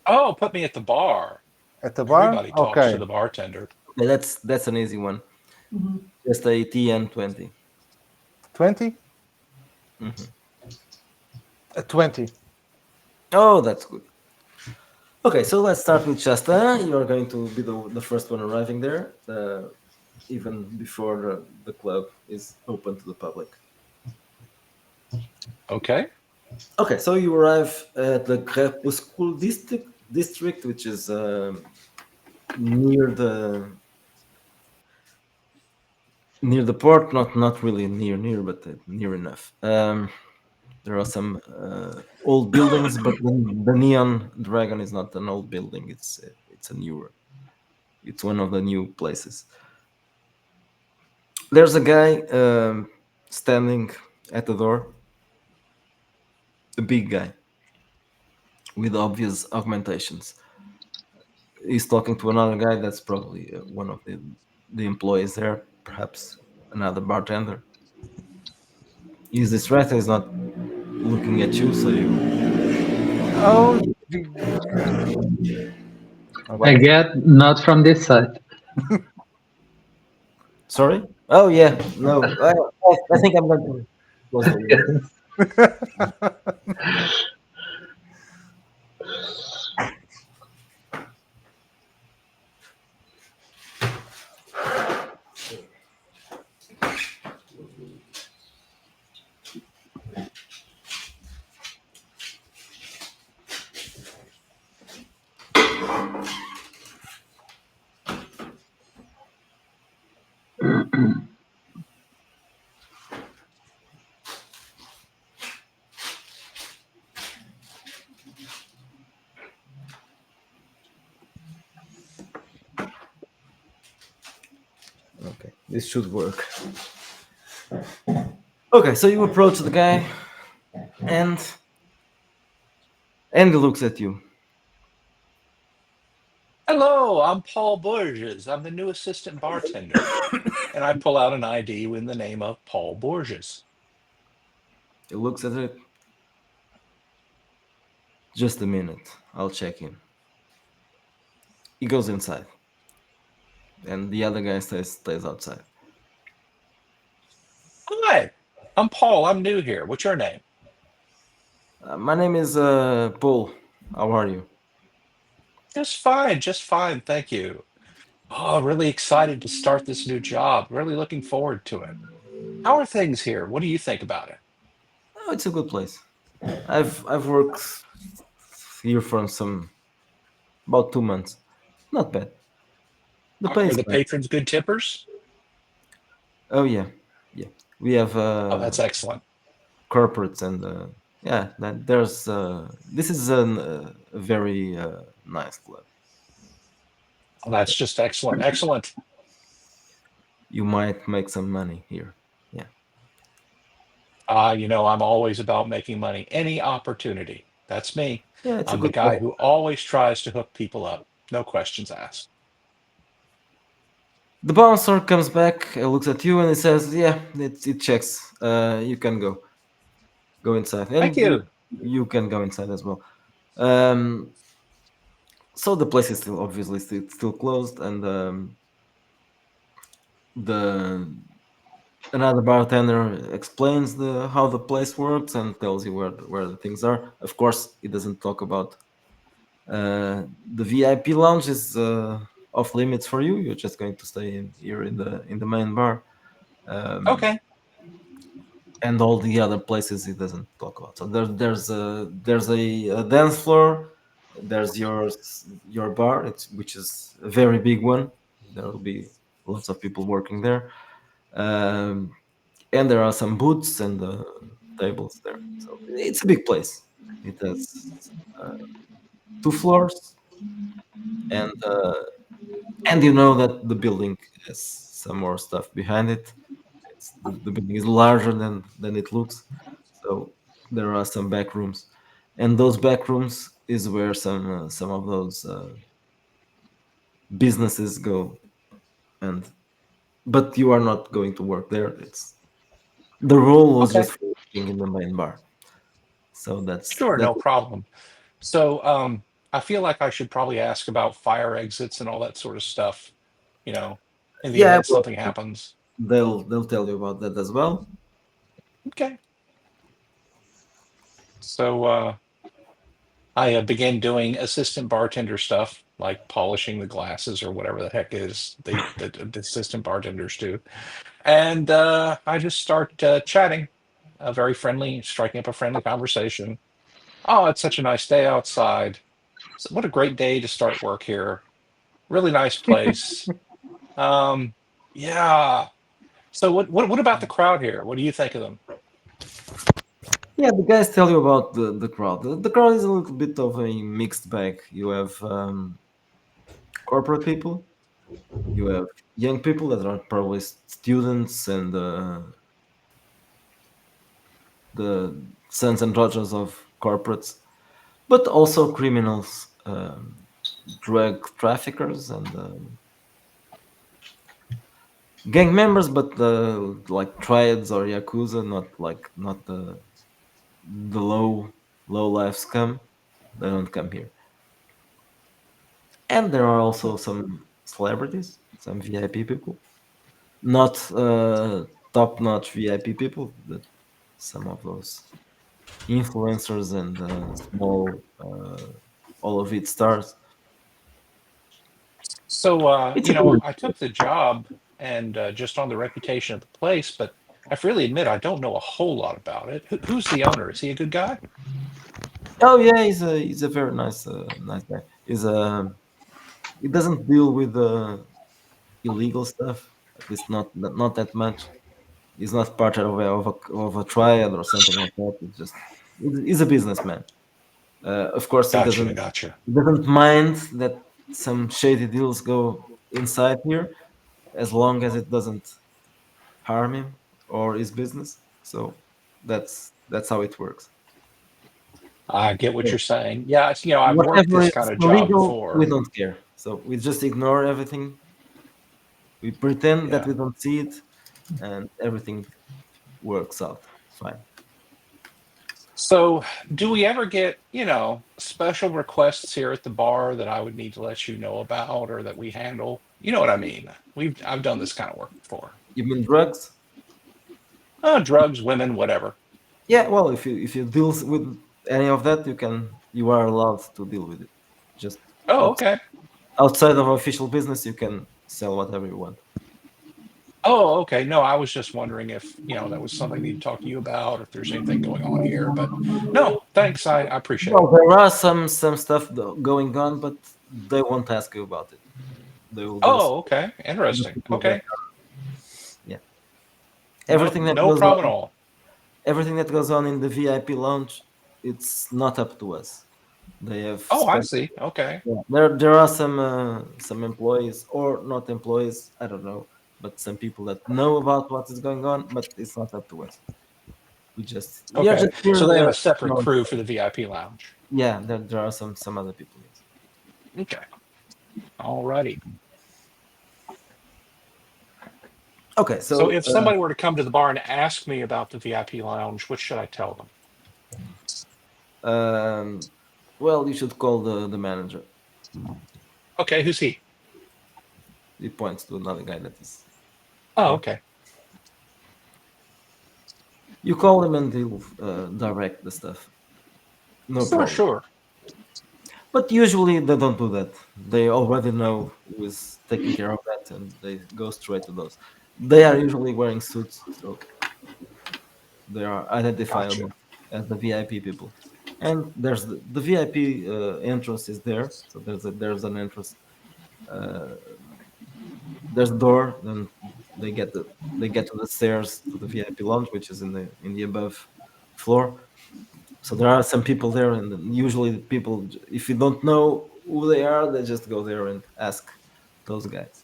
Oh, put me at the bar. at the bar. Everybody talks Okay, to the bartender. Yeah, that's an easy one. Mhm. Just a TN 20. 20. Mhm. 20. Oh, that's good. Okay, so let's start with Shasta. You are going to be the first one arriving there, even before the club is open to the public. Okay. Okay, so you arrive at the Crepuscule district, which is near the port. Not really near, but near enough. There are some old buildings, but the Neon Dragon is not an old building. It's a newer. It's one of the new places. There's a guy standing at the door. A big guy with obvious augmentations. He's talking to another guy that's probably one of the employees there, perhaps another bartender. He's distracted. He's not looking at you, so you. Oh, I get not from this side. Sorry? Oh yeah, no. I think I'm going to close the window. Okay, this should work. Okay, so you approach the guy, and he looks at you. Hello, I'm Paul Borges. I'm the new assistant bartender. And I pull out an ID with the name of Paul Borges. He looks at it. Just a minute, I'll check in. He goes inside, and the other guy stays outside. Hi, I'm Paul. I'm new here. What's your name? My name is Paul. How are you? Just fine. Thank you. Oh, really excited to start this new job. Really looking forward to it. How are things here? What do you think about it? Oh, it's a good place. I've worked here for about 2 months. Not bad. The pay Are is the fine. patrons good tippers? Oh yeah. We have Oh, that's excellent. corporates and there's this is a very nice club. Well, that's just excellent. Excellent. You might make some money here. I'm always about making money. Any opportunity. That's me. Yeah, it's a I'm the good place. guy who always tries to hook people up. No questions asked. The bouncer comes back, looks at you, and he says, "Yeah, it checks. You can go inside, Thank and you. you can go inside as well." Um, so the place is still obviously still closed, and the another bartender explains the how the place works and tells you where the things are. Of course, he doesn't talk about the VIP lounge is off limits for you. You're just going to stay here in the main bar. Um, Okay. and all the other places he doesn't talk about. So there's a dance floor. There's your bar, which is a very big one. There will be lots of people working there, um, and there are some booths and tables there. So it's a big place. It has 2 floors, and you know that the building has some more stuff behind it. The building is larger than it looks, so there are some back rooms, and those back rooms is where some of those businesses go. And but you are not going to work there. It's the role was Okay. just for working in the main bar. So Sure. that's No problem. So I feel like I should probably ask about fire exits and all that sort of stuff, you know, in the yeah. event Well, something happens. they'll tell you about that as well. Okay. So I began doing assistant bartender stuff, like polishing the glasses or whatever the heck is the assistant bartenders do. And I just start chatting, very friendly, striking up a friendly conversation. Oh, it's such a nice day outside. So what a great day to start work here. Really nice place. Um, yeah. So what about the crowd here? What do you think of them? Yeah, the guys tell you about the crowd. The crowd is a little bit of a mixed bag. You have corporate people, you have young people that are probably students and the sons and daughters of corporates, but also criminals, drug traffickers, and gang members, but like triads or yakuza, not the low life scum. They don't come here. And there are also some celebrities, some VIP people, not top-notch VIP people, but some of those influencers and small all of it stars. So It's a good. I took the job and just on the reputation of the place, but I freely admit I don't know a whole lot about it. Who's the owner? Is he a good guy? Oh yeah, he's a very nice guy. He doesn't deal with illegal stuff, at least not that much. He's not part of a triad or something like that. He's a businessman. Of course, Gotcha, gotcha. he doesn't mind that some shady deals go inside here, as long as it doesn't harm him or his business. So that's how it works. I get what Yeah. you're saying. Yeah, I've worked Whatever this is kind of job illegal, we before. don't care. So we just ignore everything. We pretend that Yeah. we don't see it, and everything works out fine. So, do we ever get, special requests here at the bar that I would need to let you know about or that we handle? You know what I mean? I've done this kind of work before. You mean drugs? Drugs, women, whatever. Yeah. Well, if you deal with any of that, you are allowed to deal with it. Just Oh, outside, okay. outside of official business, you can sell whatever you want. Oh, okay. No, I was just wondering if, that was something I need to talk to you about, if there's anything going on here. But no, thanks. I appreciate it. Well, there are some stuff going on, but they won't ask you about it. They will just Oh, okay. the Interesting. people that Okay. yeah. No, Everything that no goes problem at on, all. everything that goes on in the VIP lounge, it's not up to us. They have. Oh, I see. Okay. Yeah. There are some employees or not employees, I don't know, but some people that know about what is going on, but it's not up to us. We are Okay. just here. So they have a separate crew for the VIP lounge. Yeah, there are some other people. Yes. Okay. Alrighty. Okay, So so if somebody were to come to the bar and ask me about the VIP lounge, what should I tell them? well, you should call the manager. Okay, who's he? He points to another guy that is. Oh, okay. You call him and he'll direct the stuff. No Sure, problem. sure. But usually they don't do that. They already know who is taking care of that, and they go straight to those. They are usually wearing suits, so they are identifiable as the VIP people. And there's the VIP entrance is there, so there's an entrance. There's a door, then they get to the stairs to the VIP lounge, which is in the above floor. So there are some people there, and usually the people, if you don't know who they are, they just go there and ask those guys.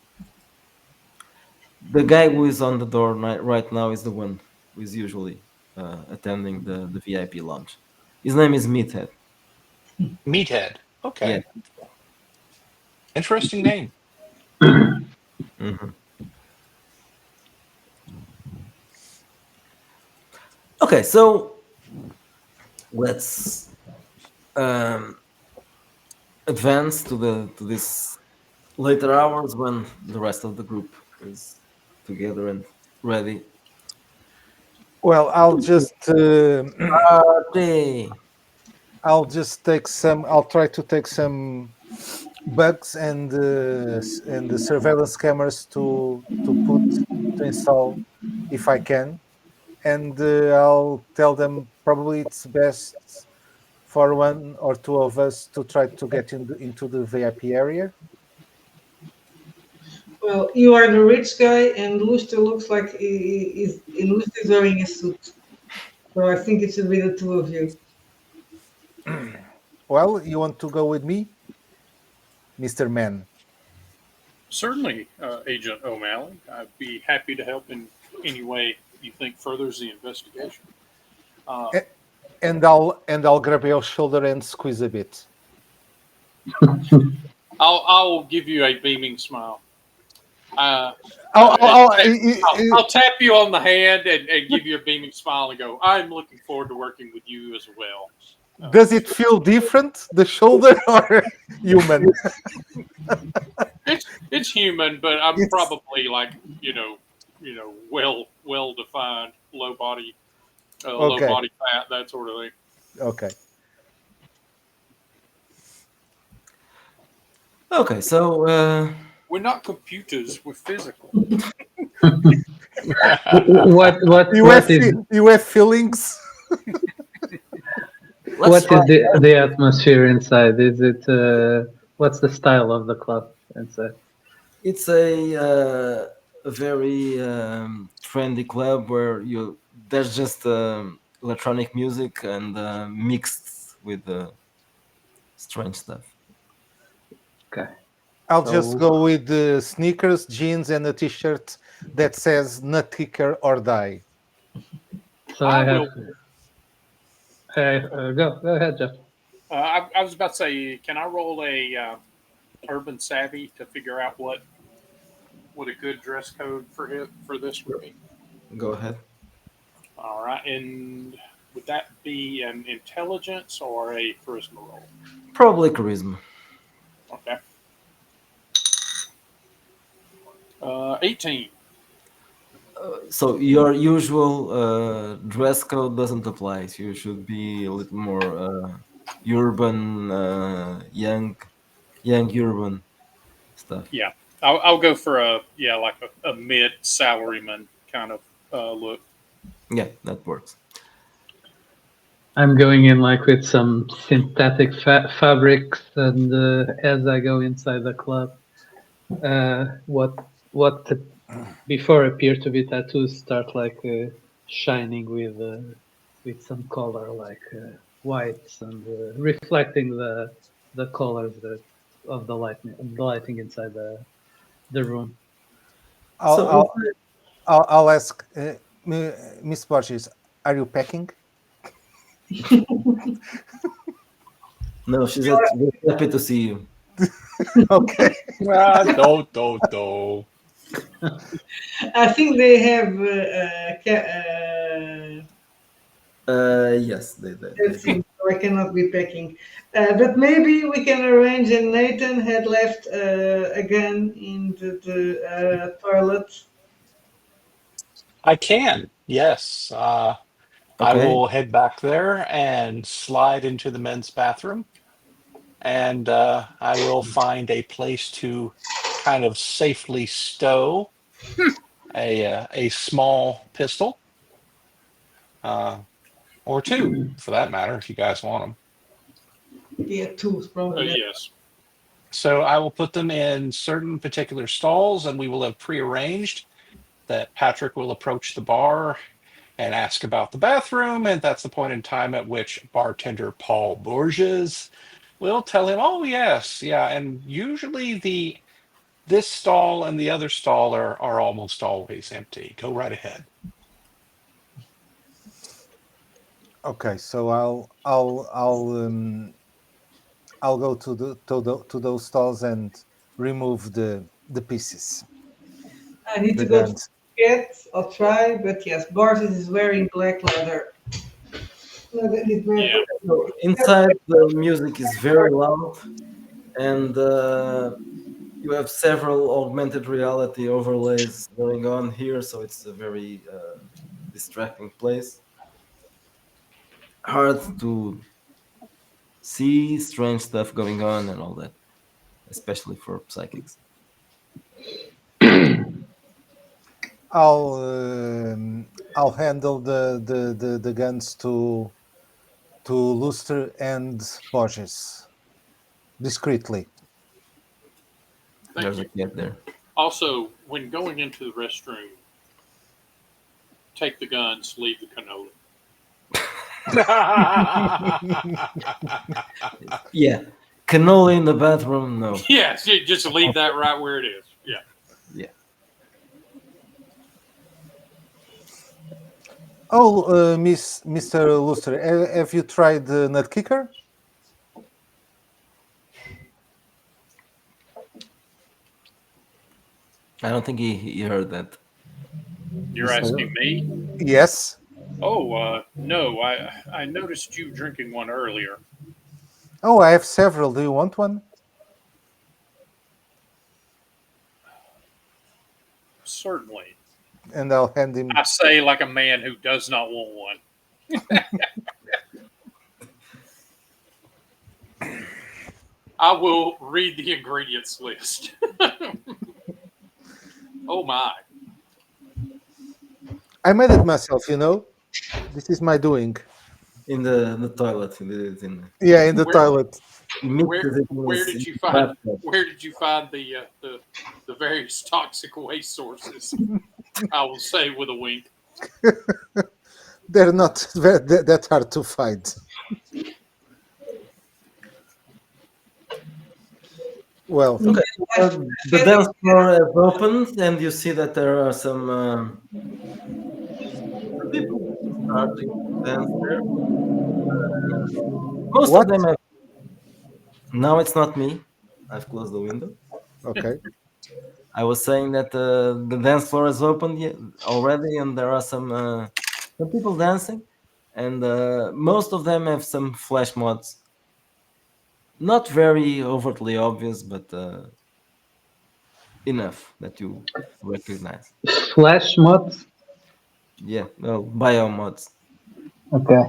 The guy who is on the door right now is the one who is usually attending the VIP lounge. His name is Meathead. Meathead. Yeah. Okay. Interesting name. hmm Okay, so let's advance to this later hours when the rest of the group is together and ready. Well, I'll just Party. take some. I'll try to take some bugs and the surveillance cameras to install if I can, and I'll tell them probably it's best for one or two of us to try to get into the VIP area. Well, you are the rich guy, and Luster looks like Luster is wearing a suit. So I think it should be the two of you. Well, you want to go with me, Mr. Man? Certainly, Agent O'Malley. I'd be happy to help in any way you think furthers the investigation. And I'll grab your shoulder and squeeze a bit. I'll give you a beaming smile. I'll I'll tap you on the hand and give you a beaming smile and go, I'm looking forward to working with you as well. Does it feel different, the shoulder, or human? It's human, but I'm It's- probably like well defined, low body fat, that sort of thing. Okay. Okay, so We're not computers; we're physical. You have feelings? let's What is the atmosphere inside? Is it what's the style of the club inside? It's a very trendy club where there's just electronic music and mixed with strange stuff. Okay. I'll just So- go with the sneakers, jeans, and a T-shirt that says "Nut Kicker or Die." So I I have. will- Go ahead, Jeff. I was about to say, can I roll a urban savvy to figure out what a good dress code for this would be? Go ahead. All right, and would that be an intelligence or a charisma roll? Probably charisma. Okay. 18. So your usual dress code doesn't apply. So you should be a little more urban, young urban stuff. Yeah, I'll go for like a mid salaryman kind of look. Yeah, that works. I'm going in like with some synthetic fabrics, and as I go inside the club, what before appear to be tattoos start like shining with some color, like whites and reflecting the colors of the lighting inside the room. I'll, So I'll, I'll ask Miss Borges, are you packing? no, she's happy to see you. Okay. Don't. I think they have. Yes, they. Let's see, so I cannot be packing. But maybe we can arrange, and Nathan had left again in the toilet. I can. Yes. I Okay. will head back there and slide into the men's bathroom, and I will find a place to kind of safely stow a small pistol, uh, or two, for that matter, if you guys want them. Yeah, two probably. Yes. So I will put them in certain particular stalls, and we will have prearranged that Patrick will approach the bar and ask about the bathroom, and that's the point in time at which bartender Paul Borges will tell him, "Oh yes, yeah, and usually this stall and the other stall are almost always empty. Go right ahead." Okay, so I'll go to those stalls and remove the pieces, I need the to go to guns. get. I'll try, but yes, Bartis is wearing black leather. No, he's wearing Yeah. So inside, the music is very loud, and you have several augmented reality overlays going on here, so it's a very distracting place. Hard to see strange stuff going on and all that, especially for psychics. I'll handle the guns to Lustre and Borges discreetly. Thank There's you. a cat there. Also, when going into the restroom, take the guns, leave the cannoli. Yeah, cannoli in the bathroom. No. Yes, you just leave that right where it is. Yeah. Yeah. Oh, Mr. Lustre, have you tried the nut kicker? I don't think he heard that. You're Yes, asking me? Yes. Oh, no. I noticed you drinking one earlier. Oh, I have several. Do you want one? Certainly. And I'll hand him. I say like a man who does not want one. I will read the ingredients list. Oh my. I made it myself, you know. This is my doing. In the toilet. He did it in. Yeah, in the Where- toilet. He mixed Where, it in where his did you find bathtub. the various toxic waste sources? I will say with a wink. They're not that hard to find. Well, Okay, the dance floor has opened, and you see that there are some people starting to dance there. Most What? of them have. Now it's not me. I've closed the window. okay. I was saying that the dance floor is open already, and there are some people dancing, and most of them have some flash mods. Not very overtly obvious, but enough that you recognize. Flash mods. Yeah, well, bio mods. Okay.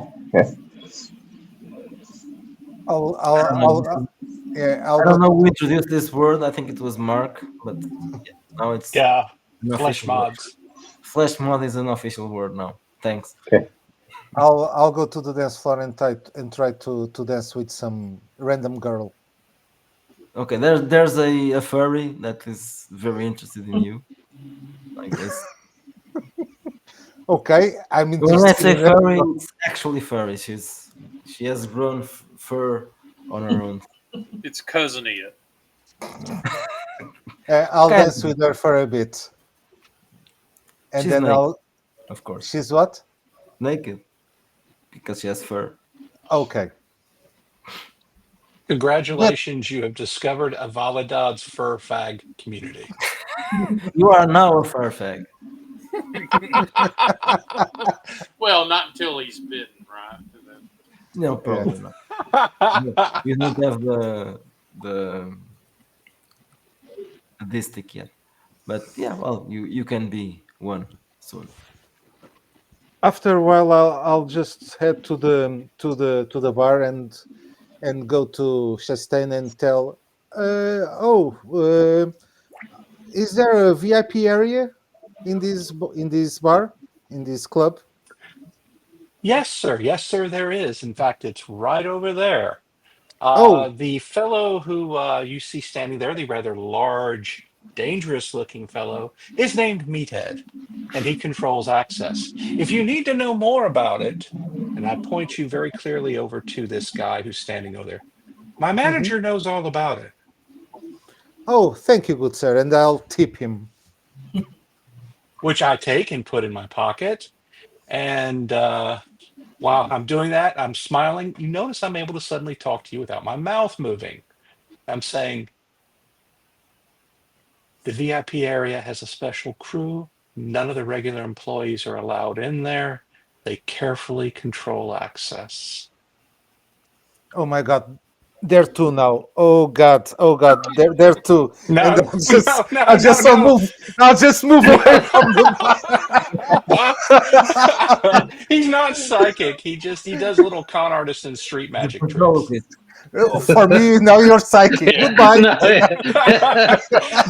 I'll I don't go. know who introduced this word. I think it was Mark, but yeah, now it's Yeah, an flesh official word. mods. Flash mod is an official word now. Thanks. I'll go to the dance floor and try to dance with some random girl. Okay, there's a furry that is very interested in you. I guess. Okay, I'm When I interested say in that. furry, it's actually furry. She's She has grown fur on her own. It's cousin it. I'll Kind dance of. with her for a bit, and She's then naked, I'll. of course. She's what? Naked because she has fur. Okay. But Congratulations, you have discovered a Validad's fur fag community. You are now a fur fag. Well, not until he's bitten, right? And then, No, probably not. You don't have the stick yet. But yeah, well, you can be one soon. after a while, I'll just head to the bar and go to Chastain and tell. Is there a VIP area in this bar, in this club? Yes, sir. Yes, sir, there is. In fact, it's right over there. Oh, The fellow who you see standing there, the rather large, dangerous looking fellow, is named Meathead, and he controls access. If you need to know more about it, and I point you very clearly over to this guy who's standing over there, my mhm. manager knows all about it, Oh, thank you, good sir, and I'll tip him. which I take and put in my pocket. And while I'm doing that, I'm smiling. You notice I'm able to suddenly talk to you without my mouth moving. I'm saying, the VIP area has a special crew. None of the regular employees are allowed in there. They carefully control access. Oh my God, there two now. Oh God, there two. And No, no, no, no, no. I'll just move away from the He's not psychic. He does little con artist and street The magic tricks. pathologist. For me, now you're psychic. Yeah. Goodbye. No, yeah.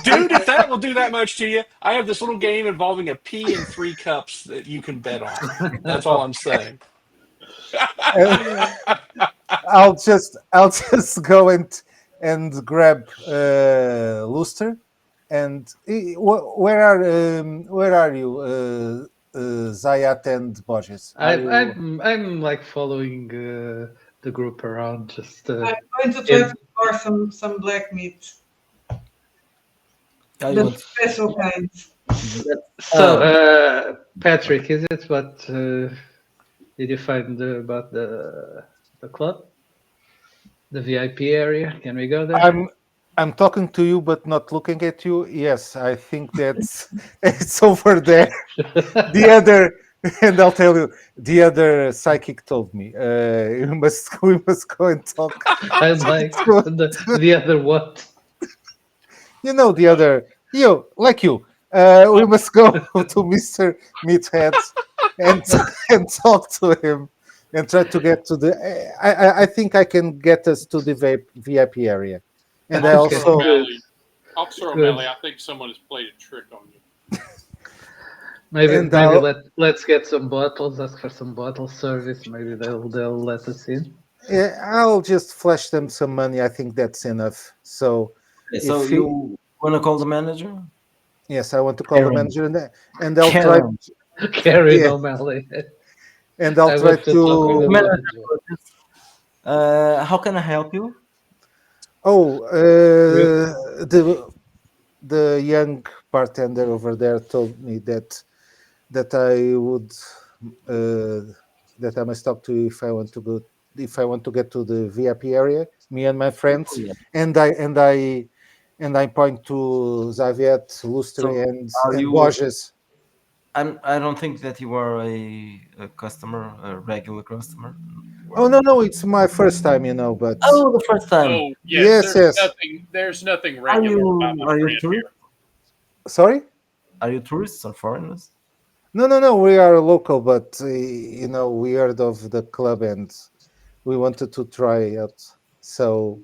Dude, if that will do that much to you, I have this little game involving a pea and 3 cups that you can bet on. That's all I'm saying. I'll just go and grab Luster. And where are you, Zayat and Borges? I'm like following the group around. Just I'm going to try to score some black meat, I the want special kinds. so, Patrick, is it what did you find about the club, the VIP area? Can we go there? I'm talking to you, but not looking at you. Yes, I think that's it's over there. The other, and I'll tell you, the other psychic told me we must go and talk. I'm like the other what? You know, the other like you. We must go to Mr. Meathead and talk to him and try to get to the. I think I can get us to the VIP area, and I Okay. also. Officer Good. O'Malley, I think someone has played a trick on you. Maybe And let's get some bottles. Ask for some bottle service. Maybe they'll let us in. Yeah, I'll just flash them some money. I think that's enough. So, Okay, so if you want to call the manager? yes, I want to call the Karen. manager and I'll try Karen. Karen Yeah. O'Malley. and I'll I try want to talk with to. the manager. How can I help you? Oh, the young bartender over there told me that I would that I must talk to you if I want to get to the VIP area. Me and my friends, Oh, yeah. and I point to Zaviet, Lustre, So, and are you- Borges. I don't think that you are a customer, a regular customer. Oh no, it's my first time, but Oh, the first time. Oh yes, Yes. there's nothing Are regular you about my are you friend tourists? here. sorry. Are you tourists or foreigners? No, we are local, but we heard of the club and we wanted to try out. So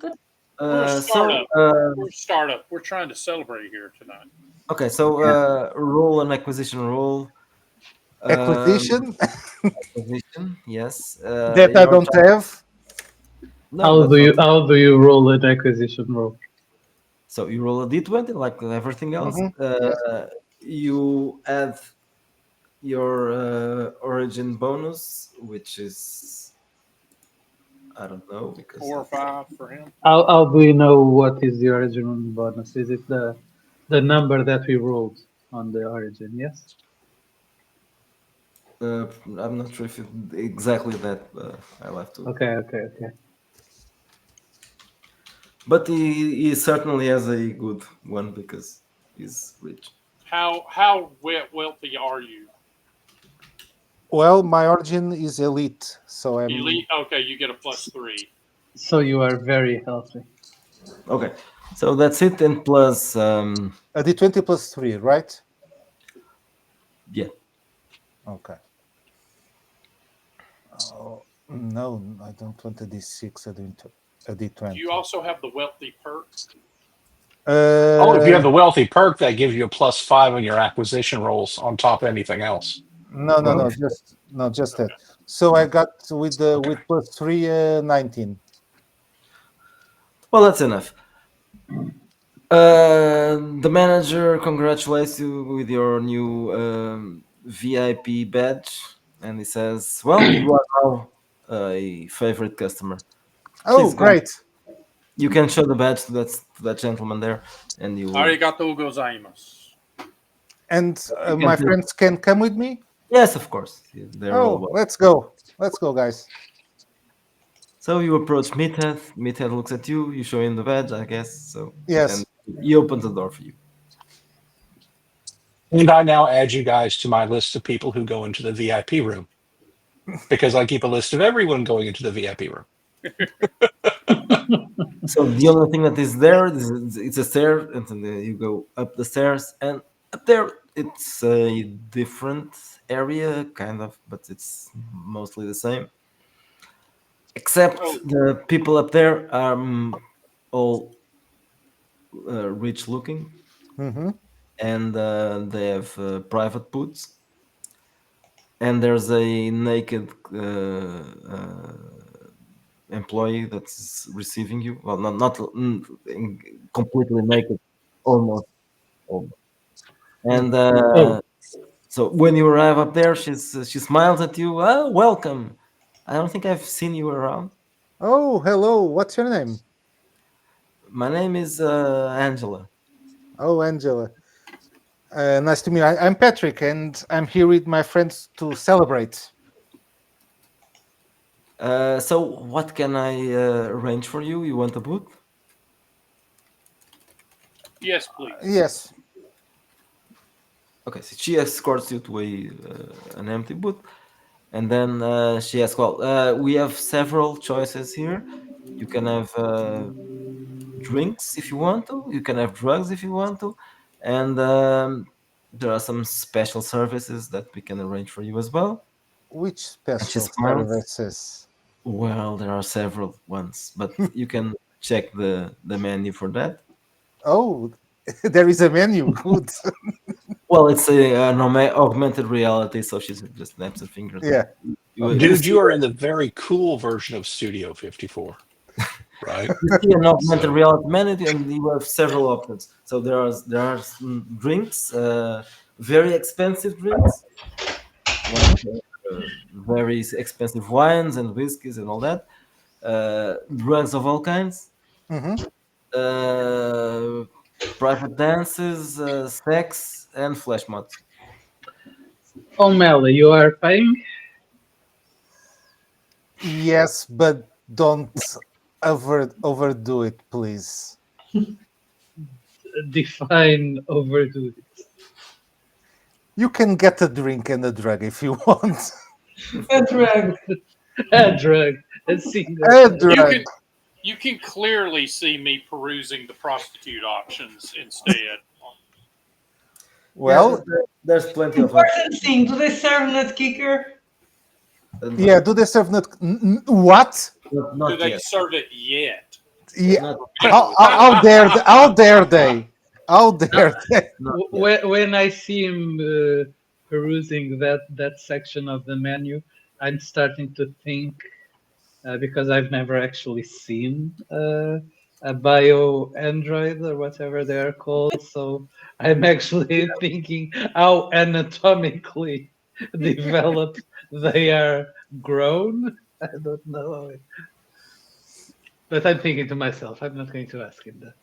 We're a So startup. We're a startup. We're trying to celebrate here tonight. okay, so roll an acquisition roll. acquisition Acquisition, yes. that I your don't job- have. No, How that's do you not- how do you roll an acquisition roll? So you roll a d20 like everything else. Mhm, You add your origin bonus, which is I don't know because 4 or 5 for him. How do we know what is the origin bonus? Is it the number that we rolled on the origin? Yes. I'm not sure if it, exactly that. I'll have to. Okay. But he certainly has a good one because he's rich. How wealthy are you? Well, my origin is elite, so I'm Elite. Okay, you get a +3. So you are very healthy. Okay, so that's it, and plus, a d20 plus 3, right? yeah. Okay. Oh, no, I don't want a d6, a d20. You also have the wealthy perk. Oh, if you have the wealthy perk, that gives you a +5 on your acquisition rolls on top of anything else. No, just that. So I got with +3, 19. Well, that's enough. The manager congratulates you with your new VIP badge, and he says, "Well, you are now a favorite customer. Oh, Please go. great. You can show the badge to that gentleman there, and you will." Arigatou gozaimasu. And You my can- friends can come with me? Yes, of course. They're all Oh, welcome. let's go. Let's go, guys. So you approach Meathead. Meathead looks at you. You show him the badge, I guess. So Yes. and he opens the door for you. And I now add you guys to my list of people who go into the VIP room because I keep a list of everyone going into the VIP room. So the only thing that is there is it's a stair, and then you go up the stairs, and up there it's a different area, kind of, but it's mostly the same. Except Oh. the people up there are all rich looking, Mm-hmm. and they have private boots. And there's a naked employee that's receiving you. Well, not completely naked, almost. Almost. And so when you arrive up there, she smiles at you. Oh, welcome. I don't think I've seen you around. Oh, hello. What's your name? My name is Angela. Oh, Angela. Nice to meet you. I'm Patrick, and I'm here with my friends to celebrate. So what can I arrange for you? You want a boot? Yes, please. Yes. Okay, so she escorts you to an empty booth, and then she asks, "Well, we have several choices here. You can have drinks if you want to. You can have drugs if you want to, and there are some special services that we can arrange for you as well." Which And she special smiles. services? Well, there are several ones, but you can check the menu for that. Oh, there is a menu. Good. Well, it's an augmented reality, so she just snaps her fingers. Yeah. Dude, you are in the very cool version of Studio 54, right? You see an augmented So- reality menu, and you have several options. So there are some drinks, very expensive drinks, like very expensive wines and whiskeys and all that. Drugs of all kinds. Mm-hmm. Private dances, sex, and flash mobs. O'Malley, you are paying? Yes, but don't overdo it, please. Define overdo it. You can get a drink and a drug if you want. A drag. A drug, a single. A You drug. can you can clearly see me perusing the prostitute options instead. Well, there's plenty of Important thing, do they serve nut kicker? yeah. Do they serve what? not Do they yet. serve it yet? Yeah. Not, How dare they? How dare they? How dare they? not yet. When I see him perusing that section of the menu, I'm starting to think because I've never actually seen a bio android or whatever they are called. So I'm actually thinking how anatomically developed they are grown. I don't know. But I'm thinking to myself, I'm not going to ask him that.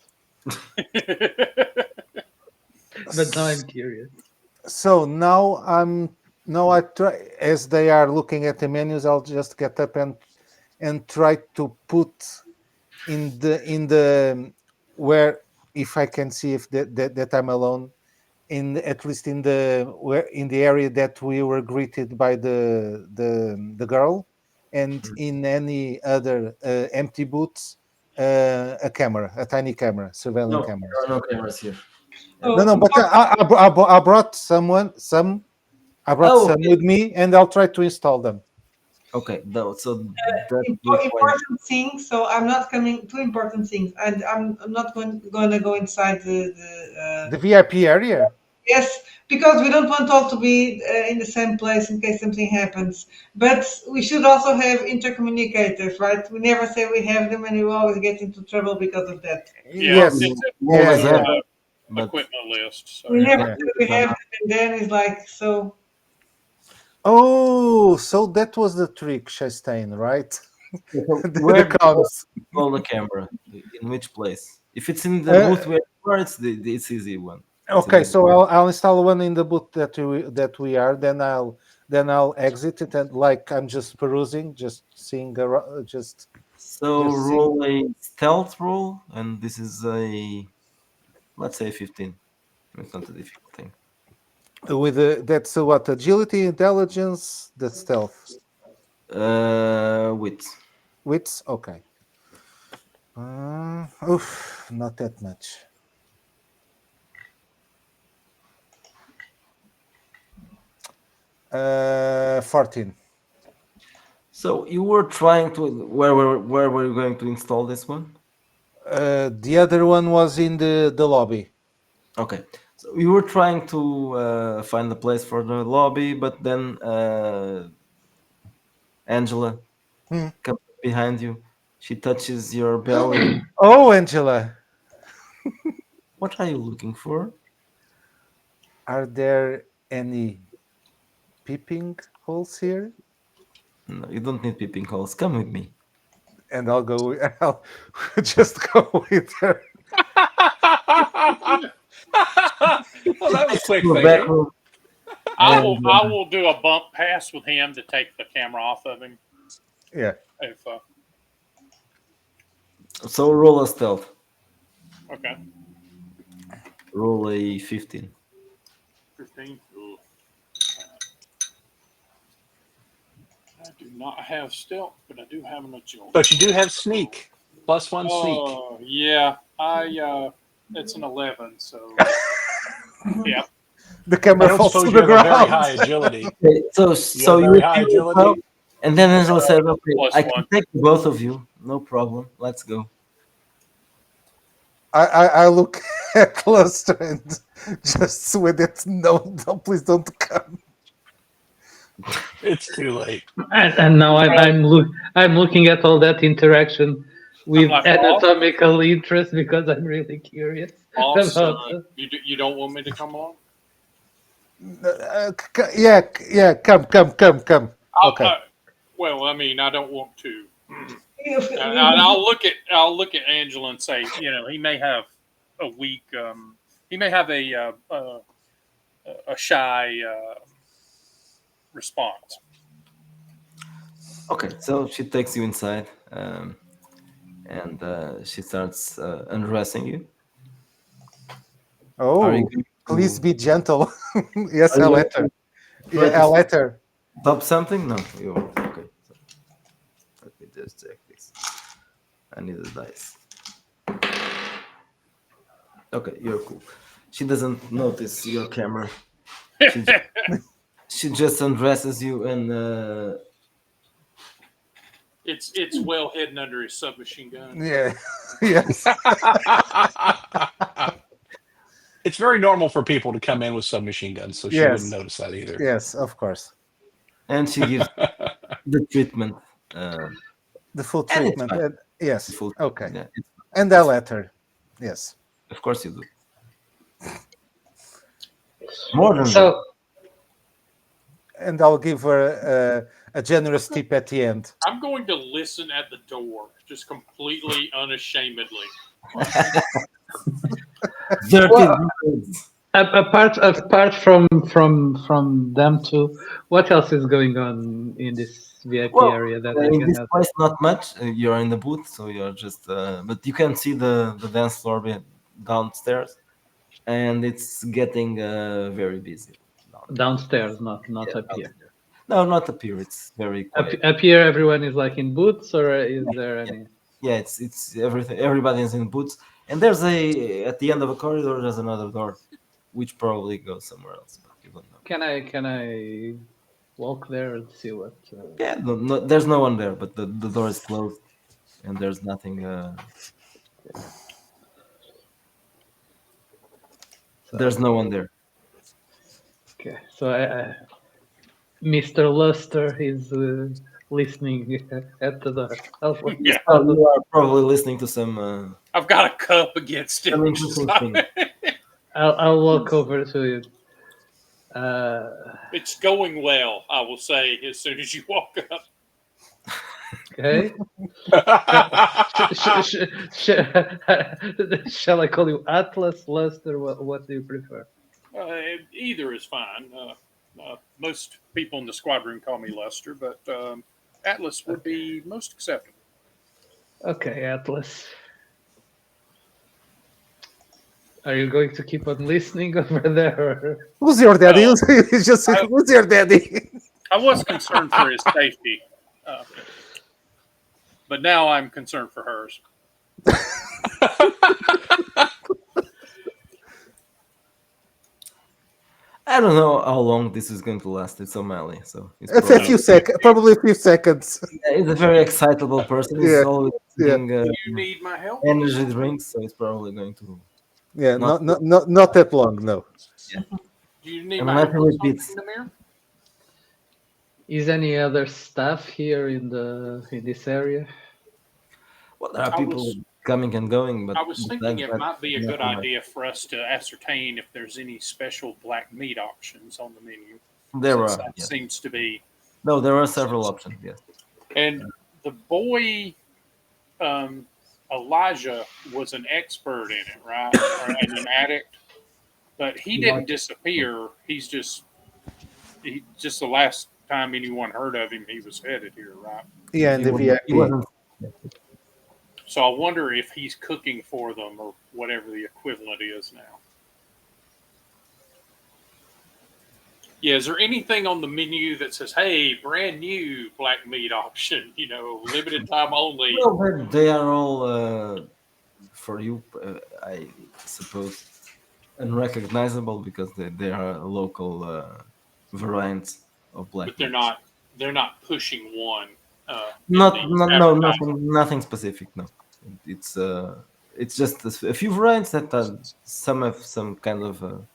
But now I'm curious. So now I try, as they are looking at the menus, I'll just get up and try to put in the where, if I can see if that I'm alone, in at least in the where in the area that we were greeted by the girl, and in any other empty booths, a tiny camera, surveilling No, cameras. there are no cameras here. No, So, but I brought some. I brought Oh, some with me, and I'll try to install them. okay. So that requires. important things. So I'm not coming. Two important things, and I'm not going to go inside the. The VIP area. Yes, because we don't want all to be in the same place in case something happens. But we should also have intercommunicators, right? We never say we have them, and we always get into trouble because of that. Yeah, Yes. it's We always Yeah, have, an but equipment list. So We never Yeah. say we have them, and then it's like so. Oh, so that was the trick, Chastain, right? where The comms. install the camera? In which place? If it's in the Uh, booth where you are, it's easy one. It's an Okay, easy so one. I'll install one in the booth that we are. Then I'll exit it, and like I'm just perusing, just seeing just So just see roll a stealth roll, and this is let's say 15. It's not a difficult thing. with that's what, agility, intelligence, the stealth, Wit. wits. Okay. Oof, not that much. 14. So you were trying to where were you going to install this one? The other one was in the lobby. Okay. So you were trying to find a place for the lobby, but then Angela Hmm. comes behind you. She touches your belly. Oh, Angela, What are you looking for? are there any peeping holes here? No, you don't need peeping holes. Come with me. And I'll go. I'll just go with her. Well, that was quick To a back thinking. room. I And, will do a bump pass with him to take the camera off of him. Yeah. If So roll a stealth. okay, Roll a 15. 15. Ooh. I do not have stealth, but I do have an agility. But you do have sneak. +1 sneak. Oh yeah, it's an 11. So yeah, The I camera don't falls to suppose the you have a very high ground. agility. Okay, so have you very high agility? and then Angela said, "Okay, Plus I can one. take both of you. No problem. Let's go." I look at Luster and just with it. No, please don't come. It's too late. And now I'm looking at all that interaction with like, "Boss?" anatomical interest because I'm really curious Boss, about. you don't want me to come on? Yeah. Come. I'll, Okay. well, I mean, I don't want to. If- And I'll look at Angela and say, he may have a weak, he may have a shy response. Okay, so she takes you inside, and she starts undressing you. Oh, Are you going please to- be gentle. Yes, Are you I'll going let her. try Yeah, to I'll let her. stop something? No, you won't. Okay. So let me just check this. I need a dice. Okay, you're cool. She doesn't notice your camera. She just undresses you and It's well hidden under his submachine gun. Yeah. Yes. It's very normal for people to come in with submachine guns, so she Yes. wouldn't notice that either. Yes, of course. she gives the treatment. The full And it's treatment. fine. Yes. Full, Okay. yeah, And I'll let her. Yes. of course you do. More than that. So and I'll give her a generous tip at the end. I'm going to listen at the door, just completely unashamedly. Dirty Well, birds. apart from them two, what else is going on in this VIP Well, area that I in can this help? place, not much. You're in the booth, so you're just. But you can see the dance floor downstairs, and it's getting very busy. Down there. Downstairs, not Yeah, up here. downstairs. No, not up here. It's very quiet. Up here, everyone is like in boots, or is there Yeah, any? yeah. It's everything. Everybody's in boots, and there's at the end of a corridor. There's another door, which probably goes somewhere else, but you don't know. Can I walk there and see what? Yeah, no, there's no one there, but the door is closed, and there's nothing. There's no one there. Okay, so Mr. Luster is listening at the door. Yeah, Oh, you are probably listening to some I've got a cup against it. some interesting thing. I'll walk over to you. It's going well, I will say, as soon as you walk up. Okay. Shall I call you Atlas, Luster? What do you prefer? Either is fine. Most people in the squadron call me Lester, but Atlas would be most acceptable. Okay, Atlas. Are you going to keep on listening over there? Or? Who's your daddy? Well, You just said, who's your daddy? I was concerned for his safety, but now I'm concerned for hers. I don't know how long this is going to last. It's O'Malley, so it's It's a few seconds, probably a few seconds. he's a very excitable person. He's Yeah, always yeah. drinking Do you need my help? energy drinks, so it's probably going to. Yeah, Not- not that long, no. Do you need And my let help him with repeat. something, Namir? Is any other staff here in this area? Well, there are I people was- coming and going, but I was thinking it might be a good nothing much. idea for us to ascertain if there's any special black meat options on the menu. There since are. that Yeah. seems to be. No, there are several options. Yes. And the boy, Elijah, was an expert in it, right? And an addict, but he didn't disappear. He just the last time anyone heard of him, he was headed here, right? Yeah, and the He wasn't- VIP. So I wonder if he's cooking for them or whatever the equivalent is now. Yeah, is there anything on the menu that says, "Hey, brand new black meat option"? Limited time only. Well, they are all for you, I suppose, unrecognizable because they are local variants of black. But they're meat. not pushing one. No, advertising. nothing specific. No, it's just a few variants that some have some kind of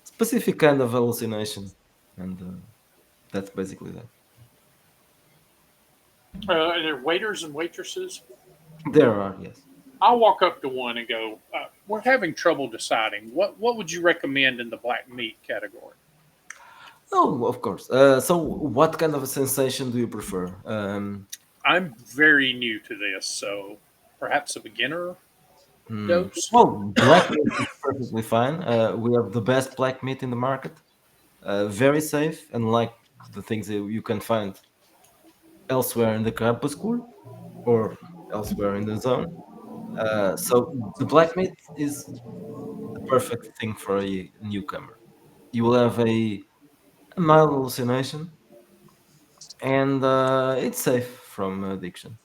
specific kind of hallucination, and that's basically that. Are there waiters and waitresses? There are, yes. I'll walk up to one and go, "We're having trouble deciding. What would you recommend in the black meat category?" Oh, of course. So, what kind of a sensation do you prefer? I'm very new to this, so perhaps a beginner dose. Well, black meat is perfectly fine. We have the best black meat in the market. Very safe, unlike the things that you can find elsewhere in the campus school or elsewhere in the zone. So the black meat is the perfect thing for a newcomer. You will have a mild hallucination, and it's safe from addiction.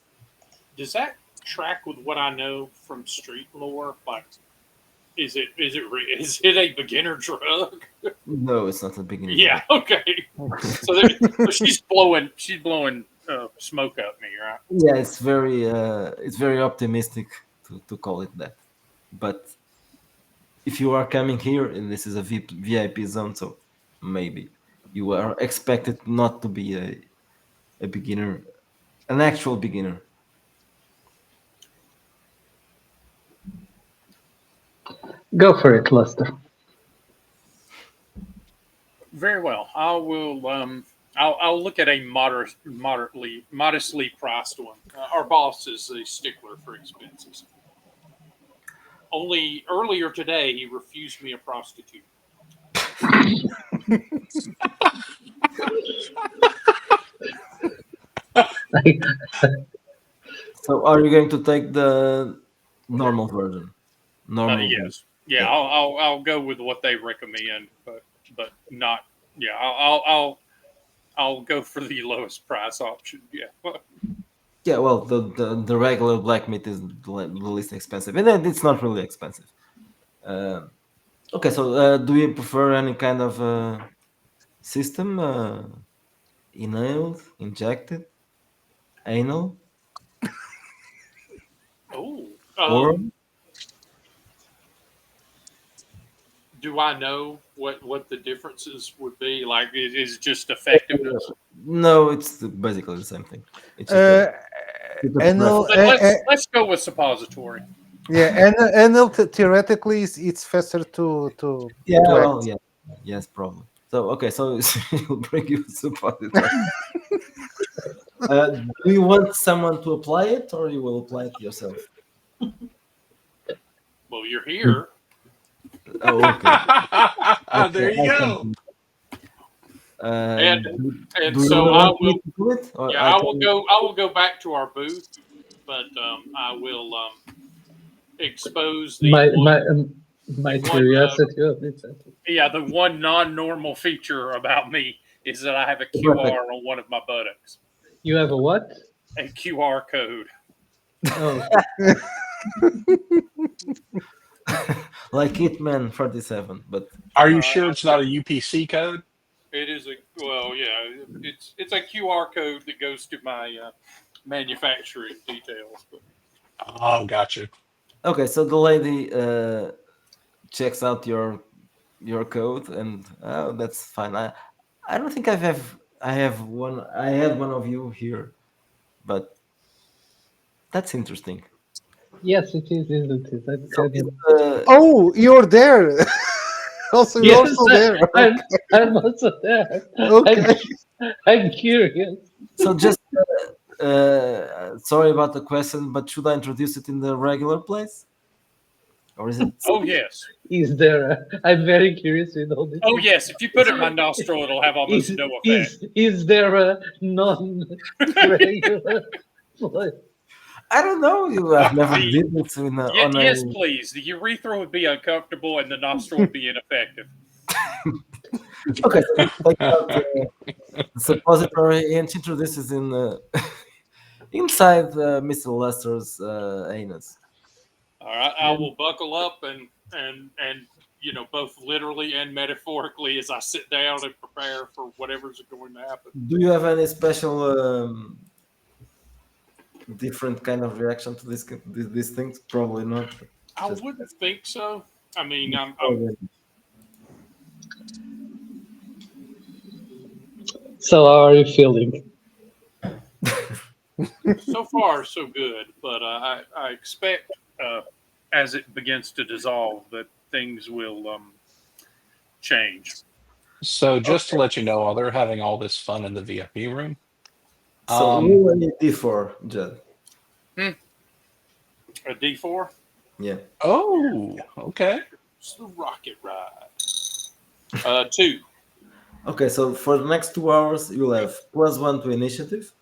Does that track with what I know from street lore? Like, is it a beginner drug? No, it's not a beginning. Yeah. Okay. So she's blowing smoke up me, right? Yeah, it's very optimistic to call it that. But if you are coming here and this is a VIP zone, so maybe you are expected not to be a beginner, an actual beginner. Go for it, Luster. Very well. I will. I'll look at a modestly priced one. Our boss is a stickler for expenses. Only earlier today he refused me a prostitute. So are you going to take the normal version? Normal version. Yes. Yeah. Yeah. I'll go with what they recommend, but not. Yeah. I'll go for the lowest price option. Yeah. Yeah, well, the regular black meat is the least expensive, and then it's not really expensive. Uh, okay, so do you prefer any kind of system? Inhaled, injected, anal, Oh. or Do I know what the differences would be? Like, is it just effectiveness? no? It's basically the same thing. It's just Uh, it's a anal, preference. Let's go with suppository. yeah, anal theoretically it's faster Yeah, to well, act. yeah, yes, probably. So okay, so he'll bring you a suppository. Do you want someone to apply it, or you will apply it yourself? Well, you're here. Oh, okay. There Okay, you I go. can. And Do you so really I want me will. to do it, or Yeah, I I will can? go. I will go back to our booth, but I will expose the My one. my my the one curiosity of it. yeah, the one non-normal feature about me is that I have a QR on one of my buttocks. You have a what? A QR code. Oh, Like Hitman 37, but Are you Uh, sure it's not a UPC code? It is a well, yeah. It's a QR code that goes to my manufacturing details. But Oh, gotcha. okay. So the lady checks out your code, and oh, that's fine. I don't think I have one. I had one of you here, but that's interesting. yes, it is, isn't it? So it's, Oh, you're there. Also, you're Yes, also there. I'm also there. Okay. I'm curious. so just sorry about the question, but should I introduce it in the regular place, or is it? oh yes, Is there? I'm very curious with all this. oh yes. If you put it in my nostril, it'll have almost no effect. Is there a non-regular place? I don't know. I've never did it on a. Yes, please. The urethra would be uncomfortable, and the nostril would be ineffective. Okay, so take out the suppository and introduce it in inside Mr. Lester's anus. All right, I will buckle up and both literally and metaphorically as I sit down and prepare for whatever's going to happen. Do you have any special different kind of reaction to these things? Probably not. I Just- wouldn't think so. I mean, I'm So how are you feeling? so far so good, but I expect as it begins to dissolve that things will change. So just to let you know, while they're having all this fun in the VIP room, So roll a D4, Judd. A D4. Yeah. oh, okay. It's the rocket ride. 2. Okay, so for the next 2 hours, you'll have +1 to initiative,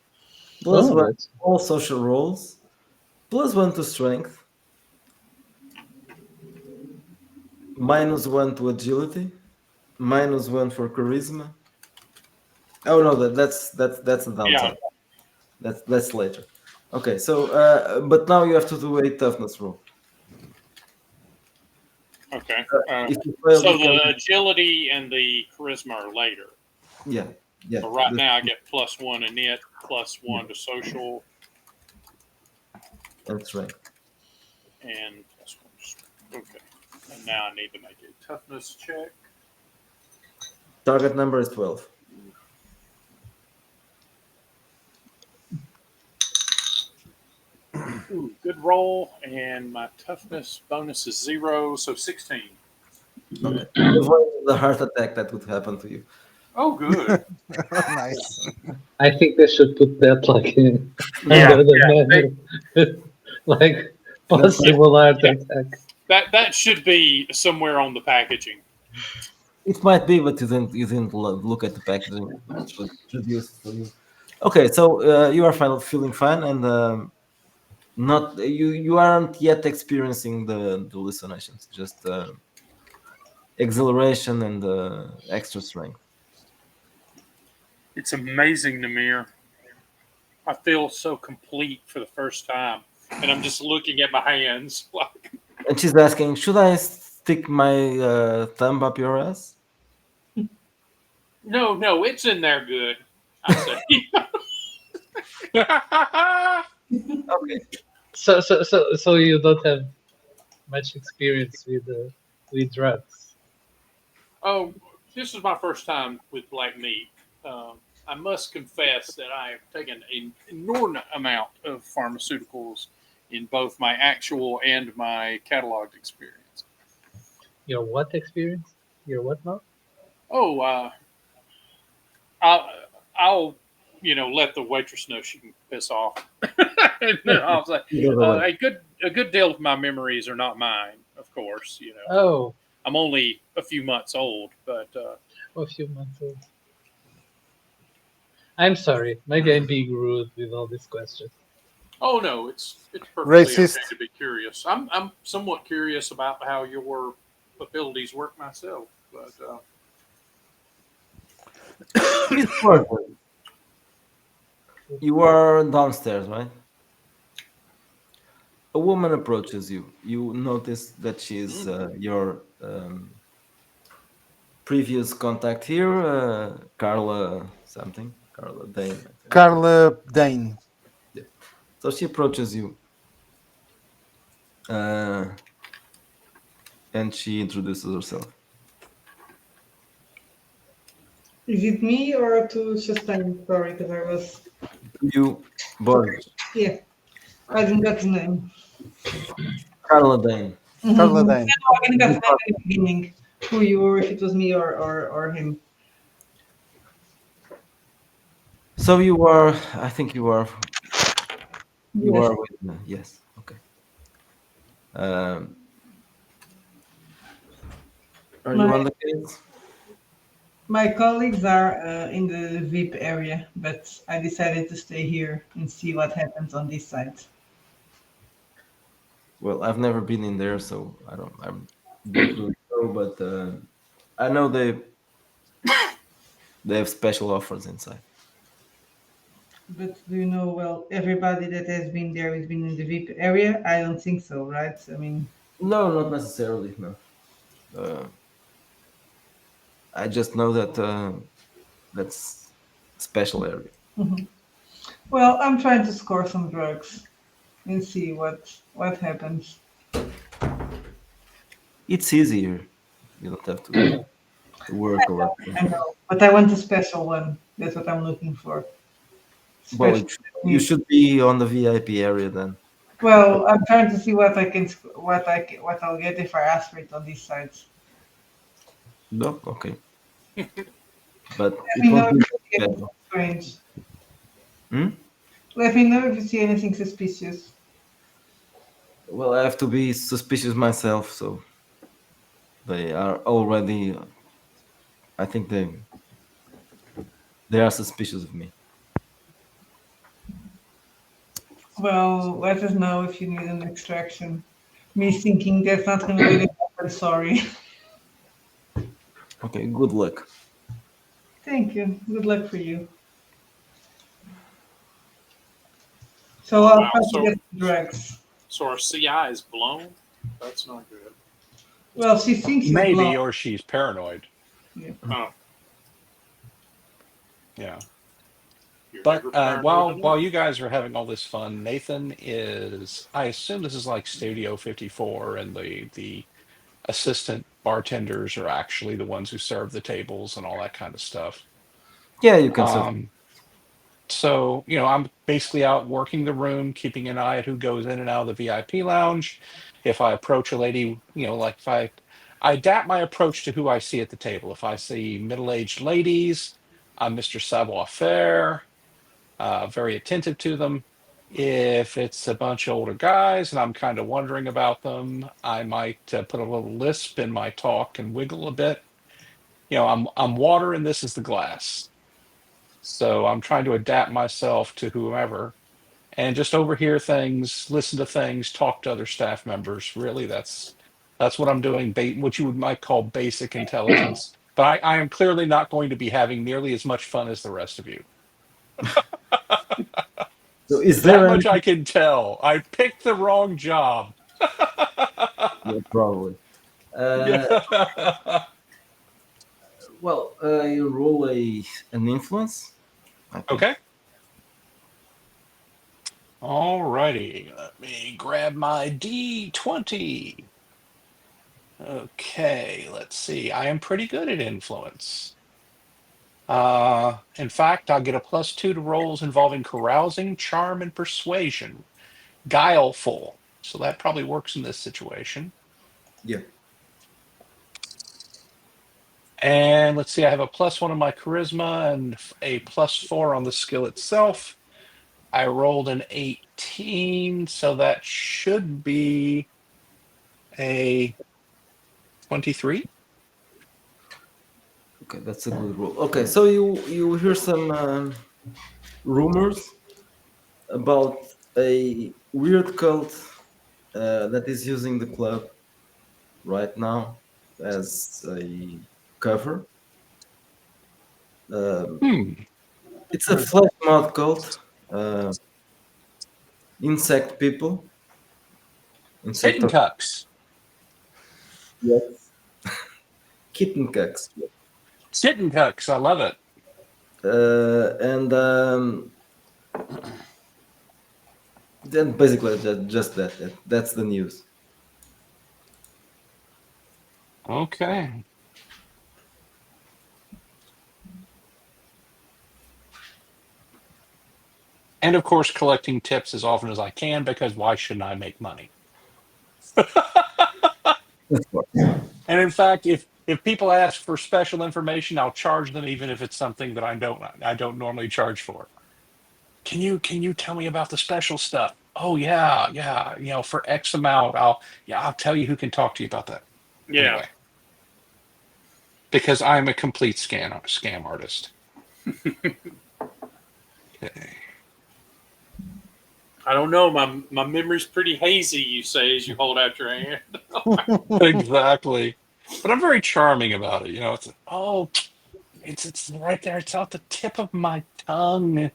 +1 that's- all social roles, +1 to strength, -1 to agility, -1 for charisma. Oh no, that's the downside. That's later. Okay, so but now you have to do a toughness roll. Okay. If you fail, So you can- the agility and the charisma are later. yeah. But right now I get +1 in it, +1 to social, That's right. and okay. And now I need to make a toughness check. Target number is 12. Ooh, good roll, and my toughness bonus is 0, so 16. Okay. Avoid the heart attack that would happen to you. Oh, good. Nice. I think they should put that like Yeah, under the menu, like possible heart yeah. attack. That should be somewhere on the packaging. It might be, but you didn't look at the packaging. It should introduce for you. Okay, so you are feeling fine, and not you aren't yet experiencing the hallucinations, just exhilaration and extra strength. It's amazing, Namir. I feel so complete for the first time, and I'm just looking at my hands. Like, And she's asking, should I stick my thumb up your ass? no, it's in there good. I say. Okay. So you don't have much experience with drugs. Oh, this is my first time with black meat. I must confess that I have taken an inordinate amount of pharmaceuticals in both my actual and my cataloged experience. Your what experience? Your what now? Oh, I'll, I'll, let the waitress know she can piss off. And I'll say, Either way. a good deal of my memories are not mine, of course. Oh, I'm only a few months old, but a few months old. I'm sorry. Maybe I'm being rude with all these questions. oh no, it's perfectly Racist. okay to be curious. I'm somewhat curious about how your abilities work myself, but Miss Porter, you are downstairs, right? A woman approaches you. You notice that she's your previous contact here, Carla something, Carla Dane. I think. Carla Dane. Yeah. So she approaches you, uh, and she introduces herself. Is it me or to Chastain? Sorry, because I was. You, Borges, Yeah, I didn't get the name. Carla Dane. Carla Mhm. Dane. No, I didn't get the name in the beginning. Who you were, if it was me or him. So you are, I think you Yes. are with, yes, okay. Um, are you My, on the case? my colleagues are in the VIP area, but I decided to stay here and see what happens on this side. Well, I've never been in there, so I don't really know, but I know they have special offers inside. But do you know, well, everybody that has been there has been in the VIP area? I don't think so, right? I mean, No, not necessarily. No, uh, I just know that that's special area. well, I'm trying to score some drugs and see what happens. It's easier. You don't have to work a lot. I know, but I want a special one. That's what I'm looking for. Well, Special. you should be on the VIP area then. Well, I'm trying to see what I can, what I'll get if I ask for it on these sites. No, okay, but Let it me know won't if be you that see bad. anything strange. Hmm? Let me know if you see anything suspicious. Well, I have to be suspicious myself, so they are already. I think they are suspicious of me. Well, let us know if you need an extraction. Me thinking that's not going to really happen. Sorry. Okay, good luck. Thank you. Good luck for you. So oh I'll wow, try to get the drugs. so our CI is blown. That's not good. Well, she thinks she's Maybe, blown. or she's paranoid. Oh, Yeah. you're But never paranoid while enough. you guys are having all this fun, Nathan is. I assume this is like Studio 54, and the assistant bartenders are actually the ones who serve the tables and all that kind of stuff. Yeah, you can serve. Um, so I'm basically out working the room, keeping an eye at who goes in and out of the VIP lounge. If I approach a lady, like if I I adapt my approach to who I see at the table. If I see middle-aged ladies, I'm Mr. Savoir-faire, very attentive to them. If it's a bunch of older guys and I'm kind of wondering about them, I might put a little lisp in my talk and wiggle a bit. I'm water and this is the glass. So I'm trying to adapt myself to whomever and just overhear things, listen to things, talk to other staff members. Really, that's what I'm doing. What you might call basic intelligence. But I am clearly not going to be having nearly as much fun as the rest of you. So is That there any? much I can tell. I picked the wrong job. Yeah, probably. Uh, Yeah. well, you roll an influence. I think. Okay. Alrighty. Let me grab my D20. Okay, let's see. I am pretty good at influence. In fact, I'll get a +2 to rolls involving carousing, charm, and persuasion. Guileful. So that probably works in this situation. Yeah. And let's see, I have a +1 on my charisma and a +4 on the skill itself. I rolled an 18, so that should be a 23. Okay, that's a good roll. Okay, so you hear some rumors about a weird cult that is using the club right now as a cover. Um, Hmm. it's a flesh mod cult. Uh, insect people. Kitten Insect. cucks. Yes. Kitten cucks. Kitten cucks. I love it. And then basically just that. That's the news. Okay. And of course, collecting tips as often as I can because why shouldn't I make money? Of course. And in fact, if people ask for special information, I'll charge them even if it's something that I don't normally charge for. Can you tell me about the special stuff? Oh yeah, yeah. For X amount, I'll tell you who can talk to you about that. Yeah. Anyway, because I'm a complete scam artist. Okay. I don't know. My memory's pretty hazy, you say, as you hold out your hand. Exactly. But I'm very charming about it. It's right there. It's off the tip of my tongue.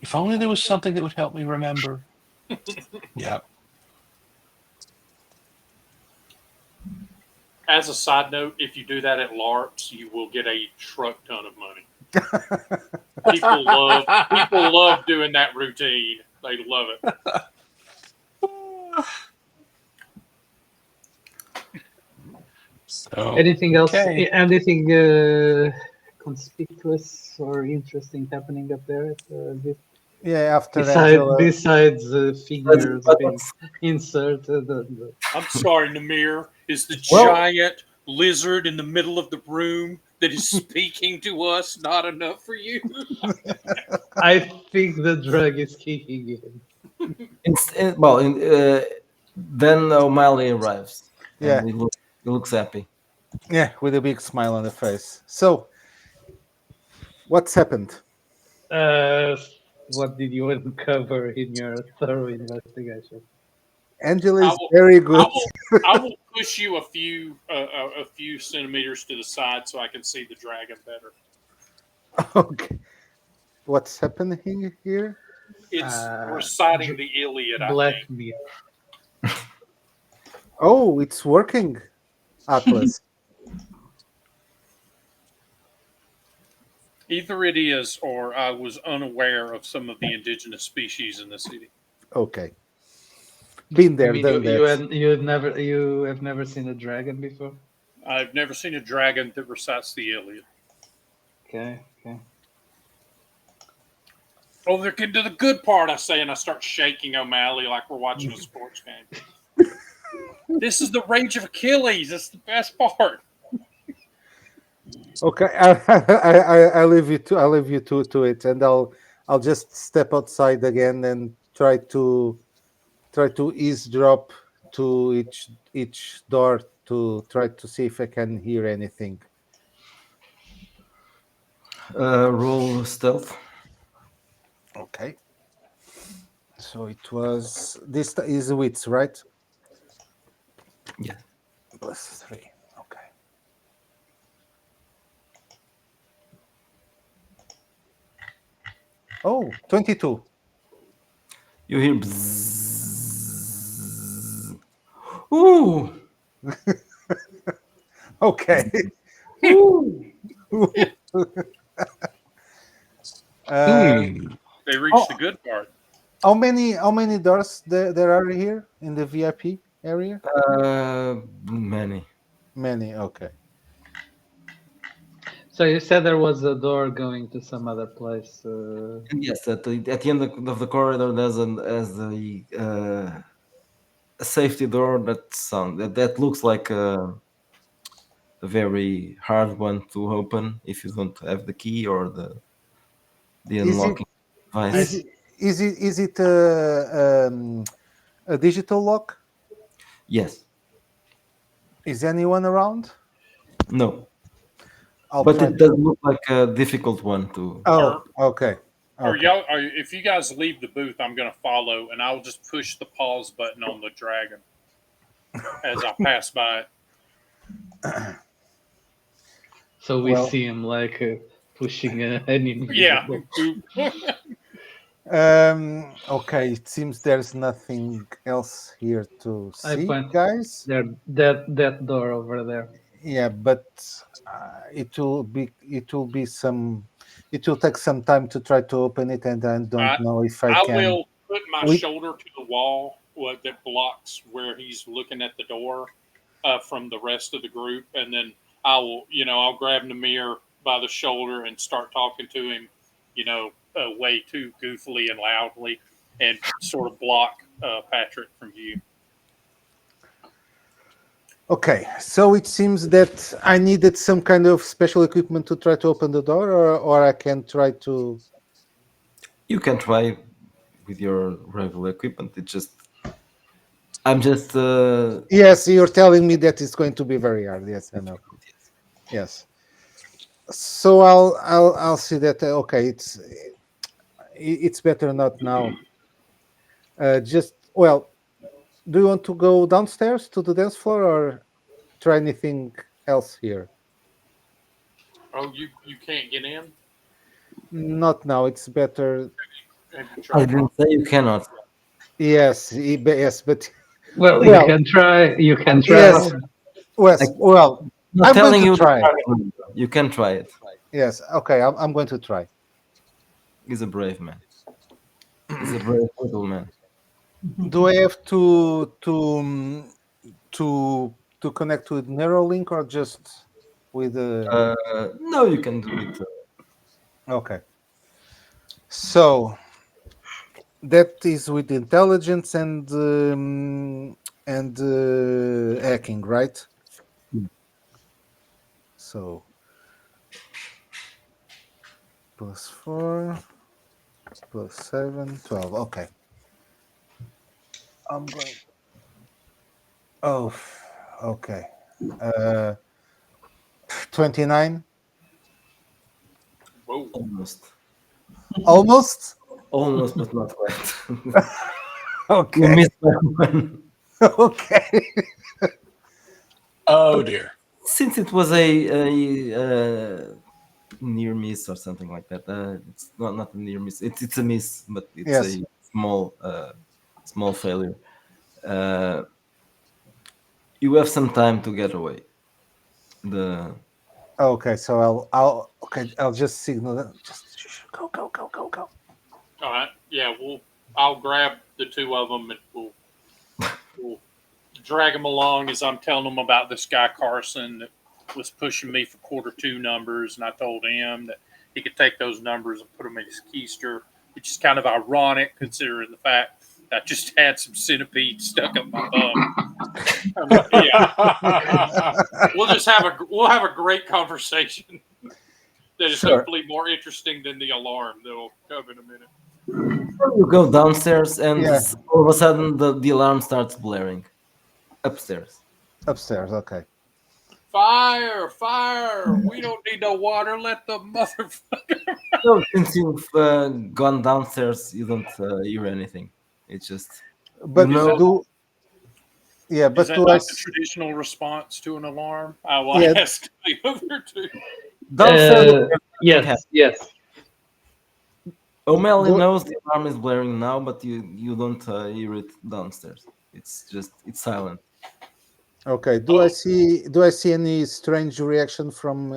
If only there was something that would help me remember. Yeah. As a side note, if you do that at LARPs, you will get a truck ton of money. People love doing that routine. They love it. So, Anything else? okay. Anything conspicuous or interesting happening up there? Yeah, after Besides, Angela. figures being inserted. I'm sorry, Namir. Is the Well- giant lizard in the middle of the room that is speaking to us not enough for you? I think the drug is kicking in. Then O'Malley arrives. Yeah. And he looks happy. Yeah, with a big smile on the face. So, what's happened? What did you uncover in your thorough investigation? Angela is I will- very good. I will push you a few centimeters to the side so I can see the dragon better. Okay. What's happening here? It's reciting the Iliad, I Black think. Mirror. Oh, it's working, Atlas. Either it is, or I was unaware of some of the indigenous species in the city. Okay. Been there, You done mean that. you have never seen a dragon before? I've never seen a dragon that recites the Iliad. Okay. Oh, they're getting to the good part, I say, and I start shaking O'Malley like we're watching a sports game. This is the Rage of Achilles. That's the best part. Okay, I leave you to it, and I'll just step outside again and try to eavesdrop to each door to try to see if I can hear anything. Roll stealth. Okay. So it was this is wits, right? Yeah. +3. Okay. Oh, 22. You hear bzzz. Ooh. Okay. Ooh. uh, They reached Oh. the good part. how many doors there are here in the VIP area? Many. Many. Okay. So you said there was a door going to some other place. Yes, at the end of the corridor, there's a safety door that looks like a very hard one to open if you don't have the key or the Is it unlocking device. is it a digital lock? Yes. Is anyone around? No. I'll But try it does to. look like a difficult one to. Oh, okay. Or Okay. y'all, if you guys leave the booth, I'm going to follow, and I'll just push the pause button on the dragon as I pass by it. So we Well- see him like pushing an invisible. Yeah. Okay. It seems there's nothing else here to I see, point- guys. There, that door over there. Yeah, but it will take some time to try to open it, and I don't know if I I can. will put my We- shoulder to the wall that blocks where he's looking at the door from the rest of the group, and then I'll grab Namir by the shoulder and start talking to him, way too goofily and loudly, and sort of block Patrick from view. Okay, so it seems that I needed some kind of special equipment to try to open the door, or I can try to. You can try with your regular equipment. I'm just. Yes, you're telling me that it's going to be very hard. Yes, I know. Yes. So I'll see that. Okay, it's better not now. Do you want to go downstairs to the dance floor or try anything else here? Oh, you can't get in? Not now. It's better. Have you I tried? didn't say you cannot. Yes, yes, but Well, Well, you can try. You can try. yes, well, I'm not I'm going telling to you. try. You can try it. yes. Okay, I'm going to try. He's a brave man. He's a brave little man. Do I have to connect with Neuralink or just with the? No, you can do it. Okay. So that is with intelligence and hacking, right? Yeah. So +4, +7, 12. Okay. I'm going. Oh, okay. 29. Whoa. Almost. Almost. Almost, but not quite. You Okay. missed that one. Okay. Oh dear. Since it was a near miss or something like that, it's not a near miss. It's a miss, but it's Yes. a small failure. You have some time to get away. The Okay. So I'll just signal that. Just go. All right. Yeah, I'll grab the two of them and we'll drag them along as I'm telling them about this guy Carson that was pushing me for quarter 2 numbers, and I told him that he could take those numbers and put them in his keister, which is kind of ironic considering the fact I just had some centipede stuck up my bum. Yeah, we'll have a great conversation that is Sure. hopefully more interesting than the alarm that'll come in a minute. You go downstairs, and Yeah. all of a sudden the alarm starts blaring upstairs. Upstairs. Okay. Fire! Fire! We don't need no water. Let the motherfucker. So since you've gone downstairs, you don't hear anything. It's just But know- do yeah, Is but that do I not the s- traditional response to an alarm? I will Yeah. ask the other two. downstairs. Yes, yes. O'Malley do- knows the alarm is blaring now, but you don't hear it downstairs. It's silent. okay? Do I see any strange reaction from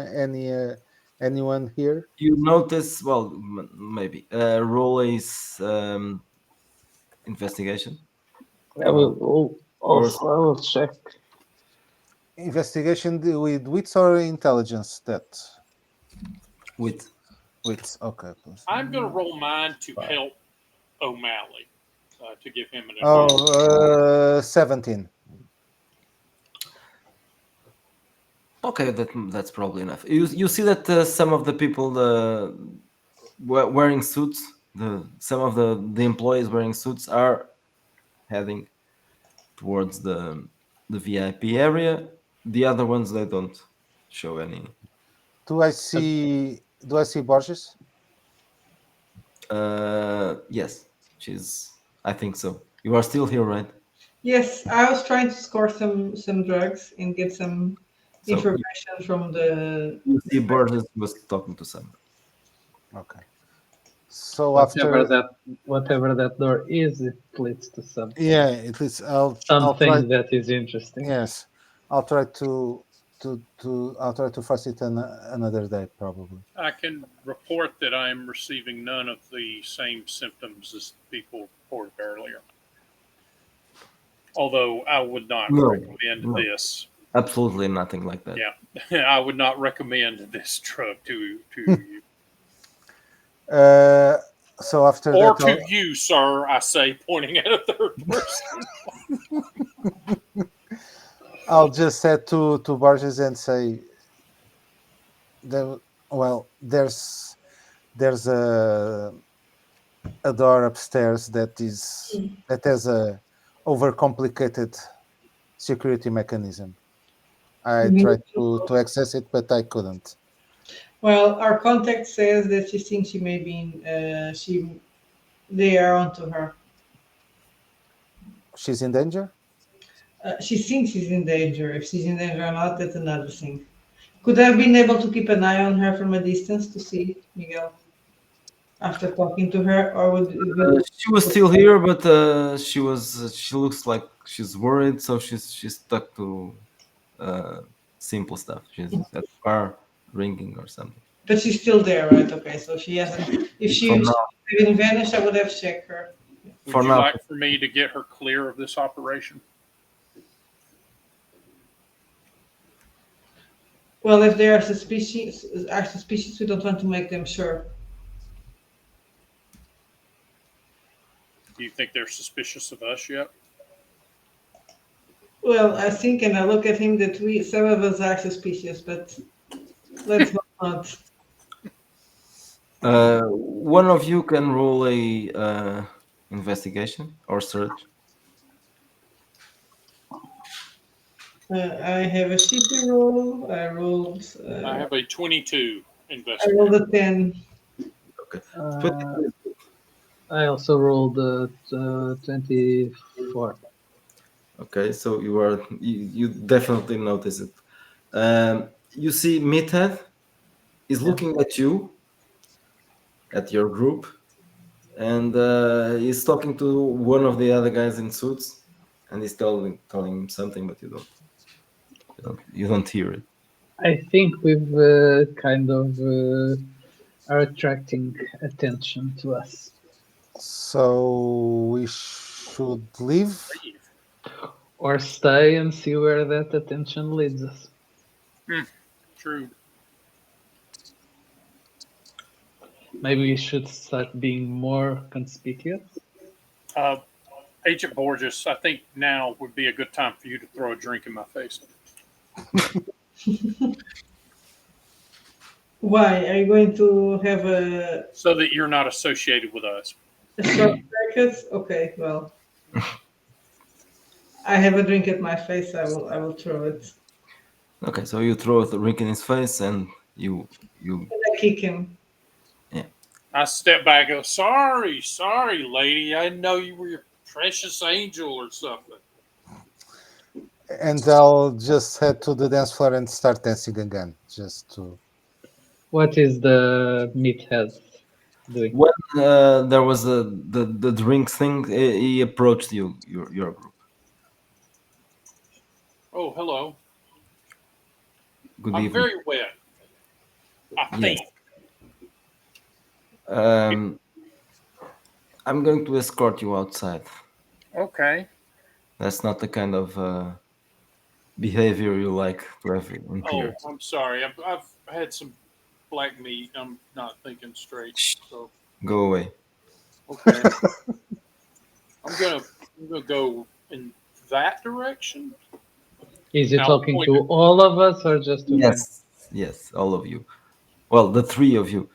anyone here? You notice, well, maybe roll is investigation. I will check. Investigation with wits or intelligence? That With wits. Okay. Plus. I'm going to roll mine to help O'Malley to give him an advantage. Oh, 17. okay, that's probably enough. You see that some of the people wearing suits, some of the employees wearing suits are heading towards the VIP area. The other ones, they don't show any. Do I see Borges? Yes, I think so. You are still here, right? Yes, I was trying to score some drugs and get some So information from the. you see Borges was talking to someone. Okay. So Whatever that door is, it leads to something. yeah, it is. I'll Something try. that is interesting. Yes, I'll try to I'll try to force it another day probably. I can report that I am receiving none of the same symptoms as people reported earlier. Although I would not recommend this. Absolutely nothing like that. Yeah, I would not recommend this drug to you. So after Or that, to you, sir, I say, pointing at a third person. I'll just say to Borges and say, there's a door upstairs that has a overcomplicated security mechanism. I tried to access it, but I couldn't. Well, our contact says that she thinks she may be they are onto her. She's in danger? She thinks she's in danger. If she's in danger or not, that's another thing. Could I have been able to keep an eye on her from a distance to see, Miguel, after talking to her, or would she was still here, but she looks like she's worried, so she's stuck to simple stuff. She's at the car ringing or something. But she's still there, right? Okay, so she hasn't. If she even vanished, I would have checked her. Would you like for me to get her clear of this operation? Well, if they are suspicious, we don't want to make them sure. Do you think they're suspicious of us yet? Well, I think, and I look at him, that some of us are suspicious, but let's not. One of you can roll a investigation or search. I have a shitty roll. I rolled. I have a 22 I investigation. rolled a 10. Okay. I also rolled 24. Okay, so you definitely notice it. You see Meathead is looking at you, at your group, and he's talking to one of the other guys in suits, and he's telling him something, but you don't hear it. I think we've kind of are attracting attention to us. So we should leave? Or stay and see where that attention leads us. True. Maybe we should start being more conspicuous. Agent Borges, I think now would be a good time for you to throw a drink in my face. Why? Are you going to have a So that you're not associated with us. short bracket? Okay, well. I have a drink at my face. I will throw it. Okay, so you throw the drink in his face and you And I kick him. I step back and go, sorry, lady. I didn't know you were your precious angel or something. And I'll just head to the dance floor and start dancing again, just to. What is the meathead doing? when there was the drinks thing, he approached your group. Oh, hello. Good I'm evening. very wet. I think. I'm going to escort you outside. Okay. That's not the kind of behavior you like to have in Oh, here. I'm sorry. I've had some black meat. I'm not thinking straight. So Go away. okay. I'm gonna go in that direction. Is he Now, talking point to it. all of us or just to him? Yes, all of you. Well, the three of you.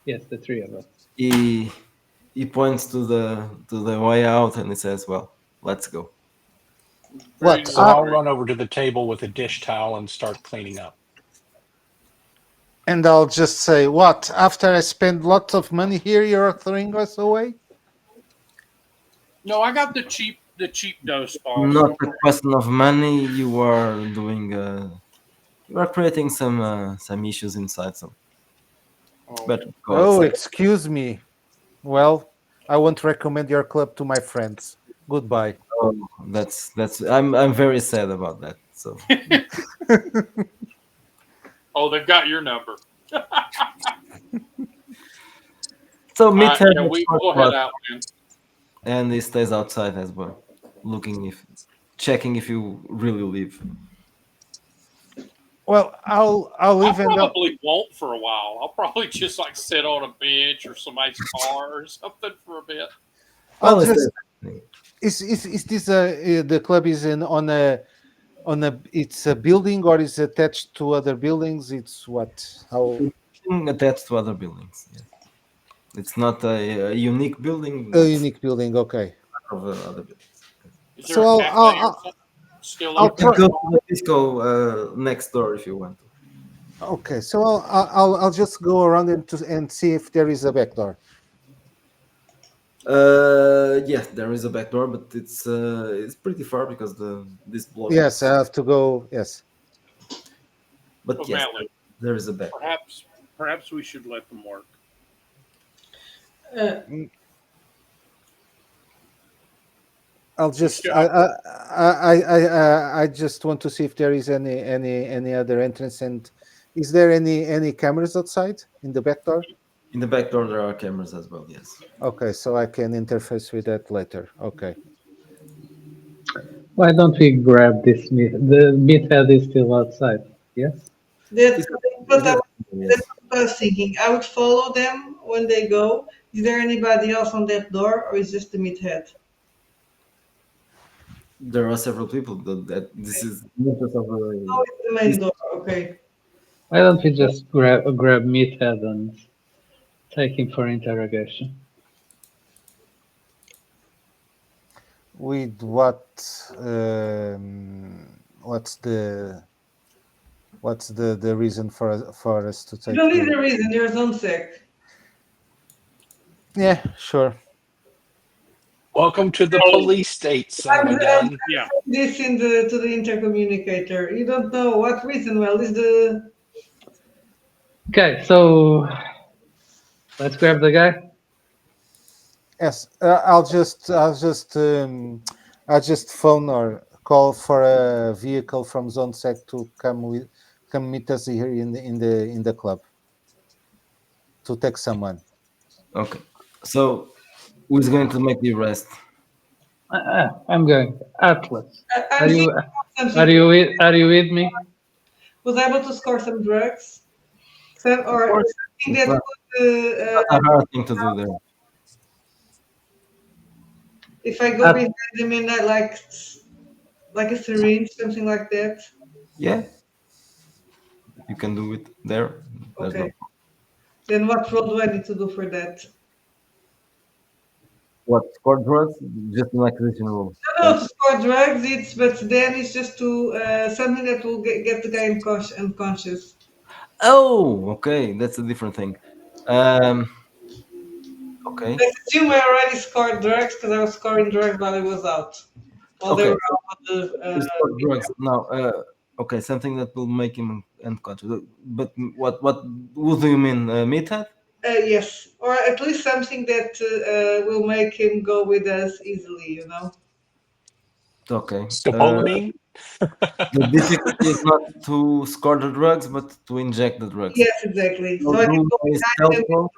Yes, the three of us. He points to the way out and he says, "Well, let's go." Very What? So I'll deliberate. run over to the table with a dish towel and start cleaning up. And I'll just say, what? After I spend lots of money here, you're throwing us away? No, I got the cheap dose, boss. Not a question of money. You are doing. You are creating some issues inside. So Oh, better go Oh, outside. excuse me. Well, I won't recommend your club to my friends. Goodbye. Oh, that's. I'm very sad about that. So oh, they've got your number. so meet him Yeah, at we'll short head class, out, man. and he stays outside as well, checking if you really leave. Well, I'll I leave and I'll, probably won't for a while. I'll probably just like sit on a bench or somebody's car or something for a bit. I'll Well, just. Is this the club is in on a it's a building or is attached to other buildings? It's what? How attached to other buildings. Yes. It's not a unique building. a It's unique building? Okay. part of other buildings. Is So there a cafe or I'll something still I'll You open? can go to the disco next door if you want to. okay. So I'll just go around and see if there is a back door. Yeah, there is a back door, but it's pretty far because this block. Yes, I have to go. Yes. But Oh, yes, Madeline, there is a back. perhaps we should let them work. Uh, I'll just Sure. I just want to see if there is any other entrance, and is there any cameras outside in the back door? In the back door, there are cameras as well. Yes. Okay, so I can interface with that later. Okay. Why don't we grab this meat? The meathead is still outside. Yes. that's what I, Yes. that's what I was thinking. I would follow them when they go. Is there anybody else on that door, or is just the meathead? There are several people. That this is not just of Oh, a- it's the main door. Okay. Why don't we just grab meathead and take him for interrogation? With what? What's the reason for us to You take? don't need a reason. You're zone sec. Yeah, sure. Welcome to the police state, son of a gun. Yeah. This to the intercommunicator. You don't know what reason. Well, is the Okay, so let's grab the guy. Yes, I'll just phone or call for a vehicle from Zone Sec to come meet us here in the club to take someone. Okay. So who's going to make the arrest? I'm going. Atlas, I'm thinking something. are you with me? Was able to score some drugs, or something that Well, could. A hard thing to do there. If I go behind him in that, like a syringe, something like that. Yeah, you can do it there. There's no Okay. Then what role do I need to do for that? what for drugs, just an acquisition rule. No, to score drugs, but then it's just to something that will get the guy unconscious. Oh, okay, that's a different thing. Okay, Let's assume I already scored drugs because I was scoring drugs while I was out. While they okay. were out of You the. score drugs now. Okay, something that will make him unconscious. But what do you mean, meathead? Yes, or at least something that will make him go with us easily, you know? Okay. Scopolamine? The difficulty is not to score the drugs, but to inject the drugs. Yes, exactly. So So I can do go a behind stealth him. roll.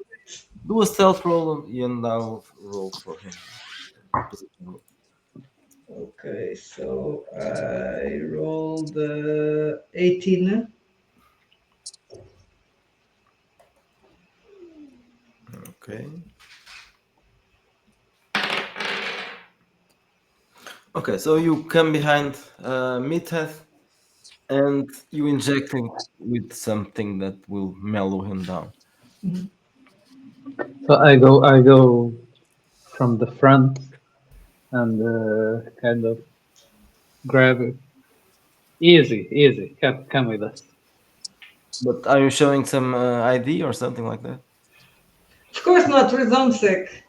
Do a stealth roll, and I'll roll for him. Position roll. Okay, so I rolled 18. Okay. Okay, so you come behind Meathead and you inject him with something that will mellow him down. So I go from the front and kind of grab it. Easy. Come with us. But are you showing some ID or something like that? Of course not, we're zone sick.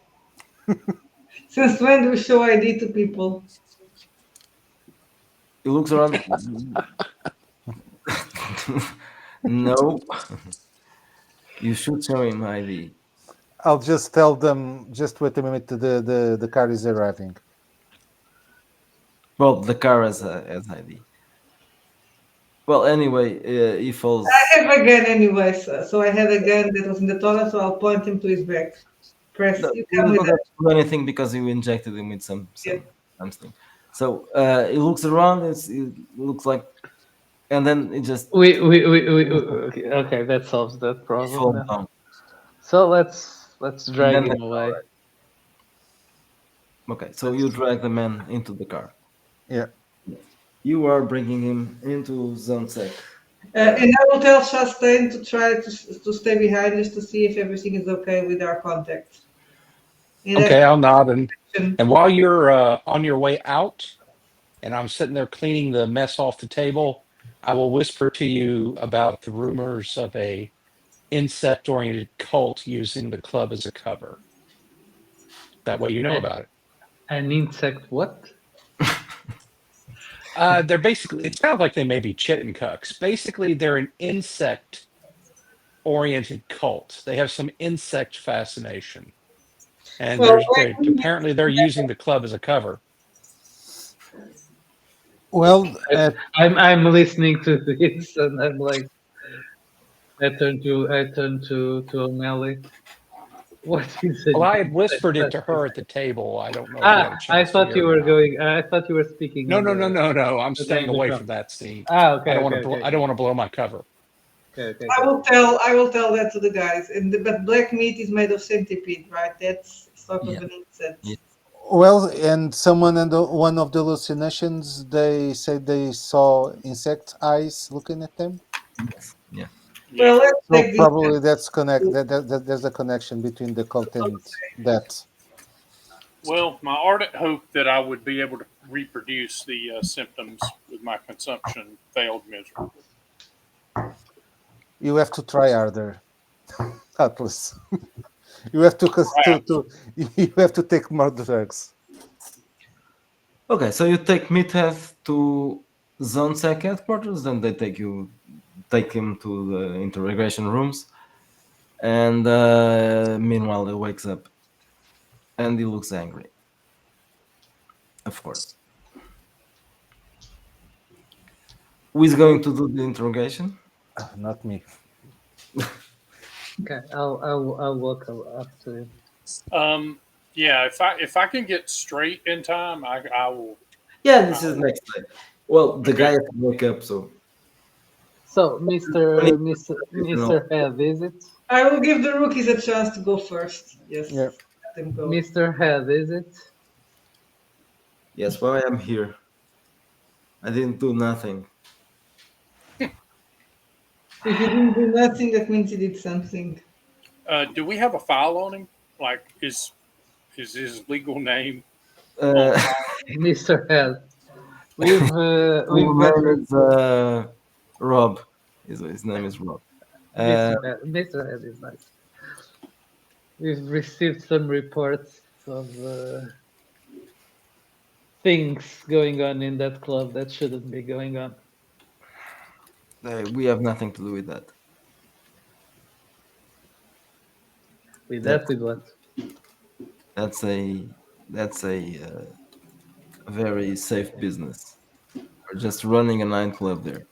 Since when do we show ID to people? He looks around. No. You should show him ID. I'll just tell them. Just wait a minute. The car is arriving. Well, the car has ID. Well, anyway, he falls. I have a gun anyway, so I had a gun that was in the toilet, so I'll point him to his back. Press, No, you you come with don't us. have to do anything because you injected him with Yeah. something. So he looks around. It looks like, and then it just We okay, that solves that problem. falls Then. down. So let's drag Then him that's away. Okay, so you drag the man into the car. Yeah. You are bringing him into zone sec. And I will tell Chastain to try to stay behind us to see if everything is okay with our contact. In that Okay, I'll nod. And direction. while you're on your way out, and I'm sitting there cleaning the mess off the table, I will whisper to you about the rumors of a insect-oriented cult using the club as a cover. That way, you know about it. An insect what? They're basically, it sounds like they may be chitin cucks. Basically, they're an insect oriented cult. They have some insect fascination. And Well, apparently they're using the club as a cover. Well, I'm listening to this and I'm like, I turn to O'Malley. What is it? Well, I had whispered it to her at the table. I don't know if you had a chance I to thought hear you it were or not. going. I thought you were speaking. No, on no, the- no, no, no. I'm staying the away drum. from that scene. Okay. I don't want to. Okay. I don't want to blow my cover. Okay. I will tell that to the guys. But black meat is made of centipede, right? That's sort of Yeah. an insect. Yeah. well, and someone in one of the hallucinations, they said they saw insect eyes looking at them. Yeah. Well, let's So take this. probably that's there's a connection between the cult and that. Well, my ardent hope that I would be able to reproduce the symptoms with my consumption failed miserably. You have to try harder, Atlas. You have to you have to take more drugs. Okay, so you take Meathead to zone sec headquarters, then they take him to the interrogation rooms, and meanwhile he wakes up, and he looks angry. Of course. Who is going to do the interrogation? Not me. Okay. I'll walk up to him. Yeah, if I can get straight in time, I will. Yeah, this is next day. Well, the guy has to wake up, so So, Mr. Head, is it? I will give the rookies a chance to go first. Yes. Yeah. Let them go. Mr. Head, is it? Yes, why I am here. I didn't do nothing. If you didn't do nothing, that means you did something. Do we have a file on him? Like, is his legal name on Uh, file? Mr. Head. We've full got name is Rob. His name is Rob. Mr. Head is nice. We've received some reports of things going on in that club that shouldn't be going on. We have nothing to do with that. With That- that, with what? that's a very safe business. We're just running a nightclub there.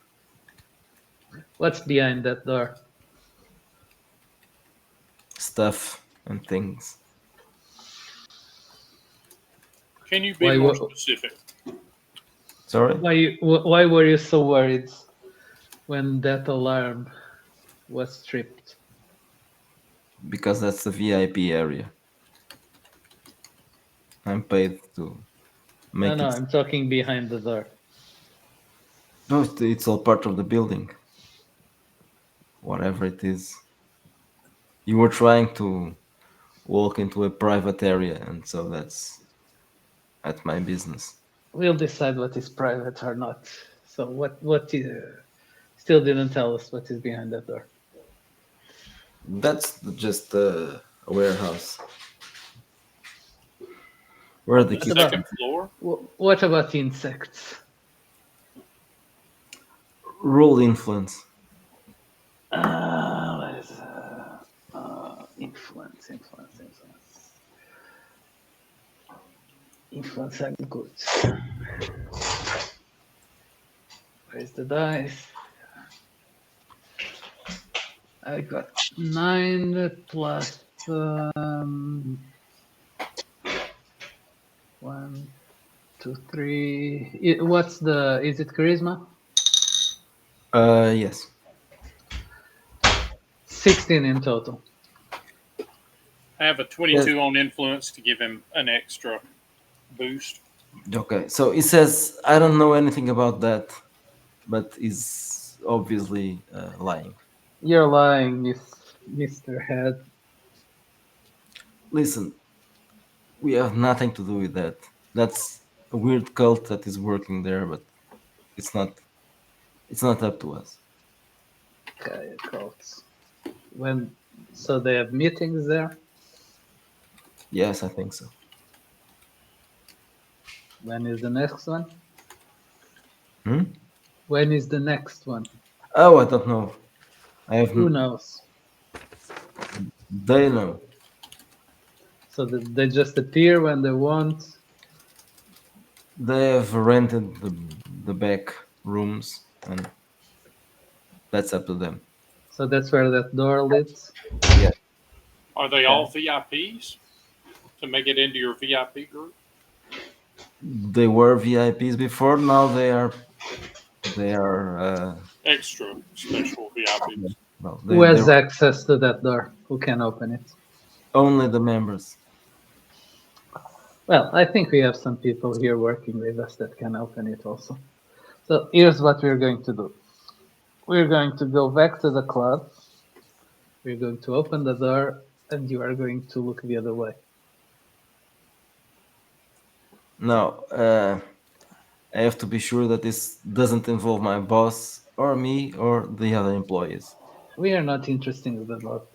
What's behind that door? Stuff and things. Can you be Why more wo- specific? Sorry? Why were you so worried when that alarm was stripped? Because that's the VIP area. I'm paid to make No, it. I'm talking behind the door. No, it's all part of the building. Whatever it is. You were trying to walk into a private area, and so that's my business. We'll decide what is private or not. So what you still didn't tell us what is behind that door. That's just a warehouse. Where are the The kids? about- second floor? What about insects? Rule influence. What is influence? Influence, I'm good. Where's the dice? I got 9 plus 1, 2, 3. What's the? Is it charisma? Yes. 16 in total. I have a 22 on influence to give him an extra boost. Okay. So he says, I don't know anything about that, but is obviously lying. You're lying, Mr. Head. Listen, we have nothing to do with that. That's a weird cult that is working there, but it's not. It's not up to us. Okay, cults. So they have meetings there. Yes, I think so. When is the next one? Hmm? When is the next one? Oh, I don't know. I have. Who knows? They know. So they just appear when they want. They have rented the back rooms, and that's up to them. So that's where that door leads. Are they all VIPs to make it into your VIP group? They were VIPs before. Now they are. They are. Extra special VIPs. Well, Who has they're access to that door? Who can open it? only the members. Well, I think we have some people here working with us that can open it also. So here's what we're going to do. We're going to go back to the club. We're going to open the door, and you are going to look the other way. No, I have to be sure that this doesn't involve my boss or me or the other employees. We are not interested about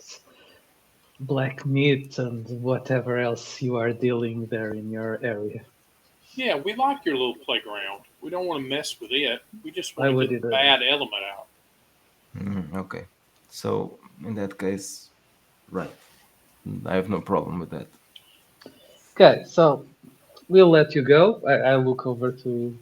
black meat and whatever else you are dealing there in your area. Yeah, we like your little playground. We don't want to mess with it. We just Why want would to get you the do bad element out. Okay, so in that case, right, I have no problem with that. Okay, so we'll let you go. I look over to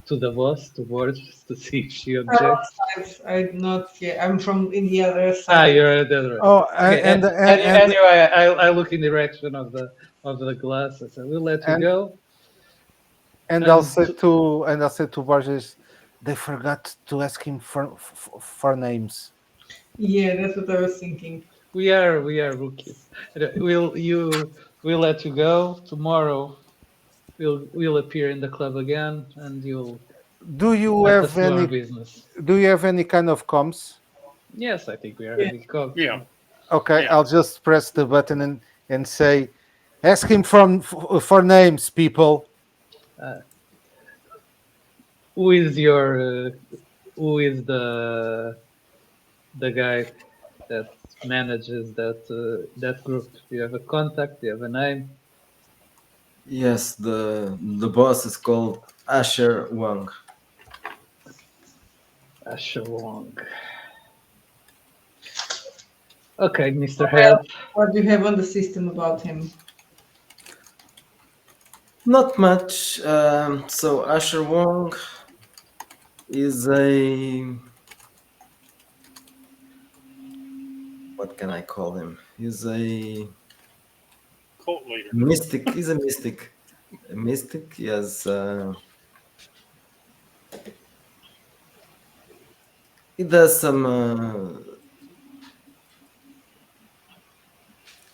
the boss, to Borges, to see if she objects. I'm not. Yeah, I'm from in the other side. You're at the other. Oh, Okay, and anyway, I look in the direction of the glass. I said, "We'll let you And- go." I'll And say to Borges, they forgot to ask him for names. Yeah, that's what I was thinking. We are rookies. We'll let you go tomorrow. we'll appear in the club again, and you'll Do you let us have do our any? business. Do you have any kind of comms? Yes, I think we are Yeah. having coffee. Yeah. Okay, Yeah. I'll just press the button and say, ask him for names, people. Who is your who is the guy that manages that group? Do you have a contact? Do you have a name? Yes, the boss is called Asher Wang. Asher Wong. Okay, Mr. Head. What do you have on the system about him? Not much. So Asher Wang is a, what can I call him? He's a Cult leader. mystic. He's a mystic. A mystic. Yes. He does some.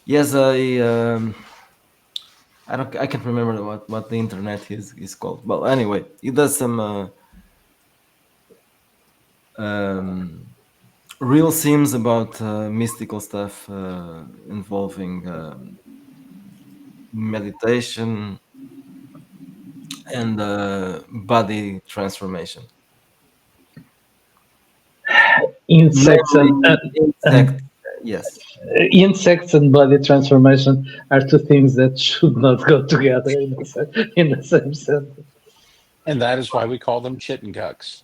He has a. I don't. I can't remember what the internet is called. Well, anyway, he does some real themes about mystical stuff involving meditation and body transformation. Insects Insect. Yes. insects and body transformation are two things that should not go together in the same sentence. And that is why we call them chitin gucks.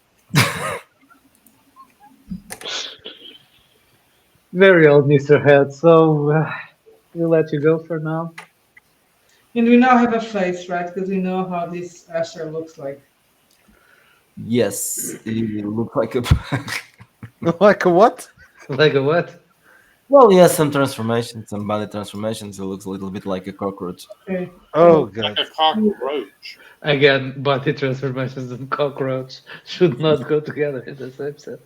Very old, Mr. Head. So we'll let you go for now. And we now have a face, right? Because we know how this Asher looks like. Yes. He looks like a. Like a what? Like a what? Well, he has some transformations, some body transformations. He looks a little bit like a cockroach. Okay. Oh Like god. a cockroach. Again, body transformations and cockroach should not go together in the same sentence.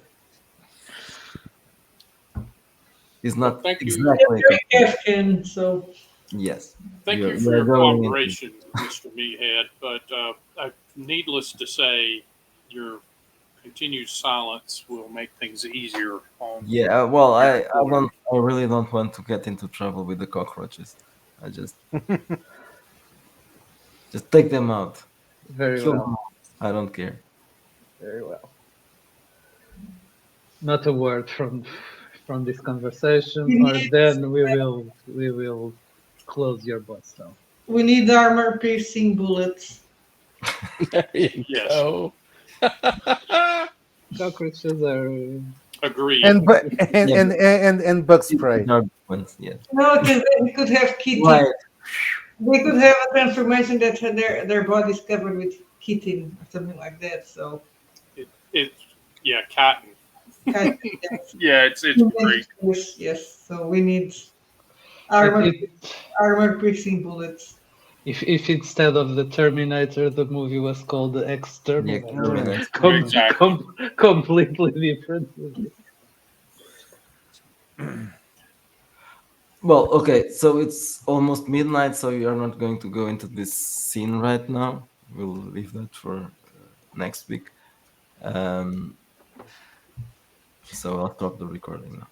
He's not Thank you. exactly. Very Afghan, so Yes. Thank You're- you for you're your going into- cooperation, Mr. Meathead. But needless to say, your continued silence will make things easier on. Yeah. Well, I Recorder. don't. I really don't want to get into trouble with the cockroaches. I just take them out. Very Kill well. them. I don't care. Very well. Not a word from this conversation, or then we will close your bus down. we need armor piercing bullets. There you Yes. go. Cockroaches are Agreed. And bug spray. Dark ones, yes. No, because they could have chitin. Right. They could have a transformation that had their bodies covered with chitin or something like that. So, Yeah, cotton. kind of, yes. Yeah, it's great. Yes. So we need armor If, armor piercing bullets. if instead of the Terminator, the movie was called The The Exterminator, exterminator. Exactly. completely different movie. Well, okay. So it's almost midnight. So you're not going to go into this scene right now. We'll leave that for next week. So I'll stop the recording now.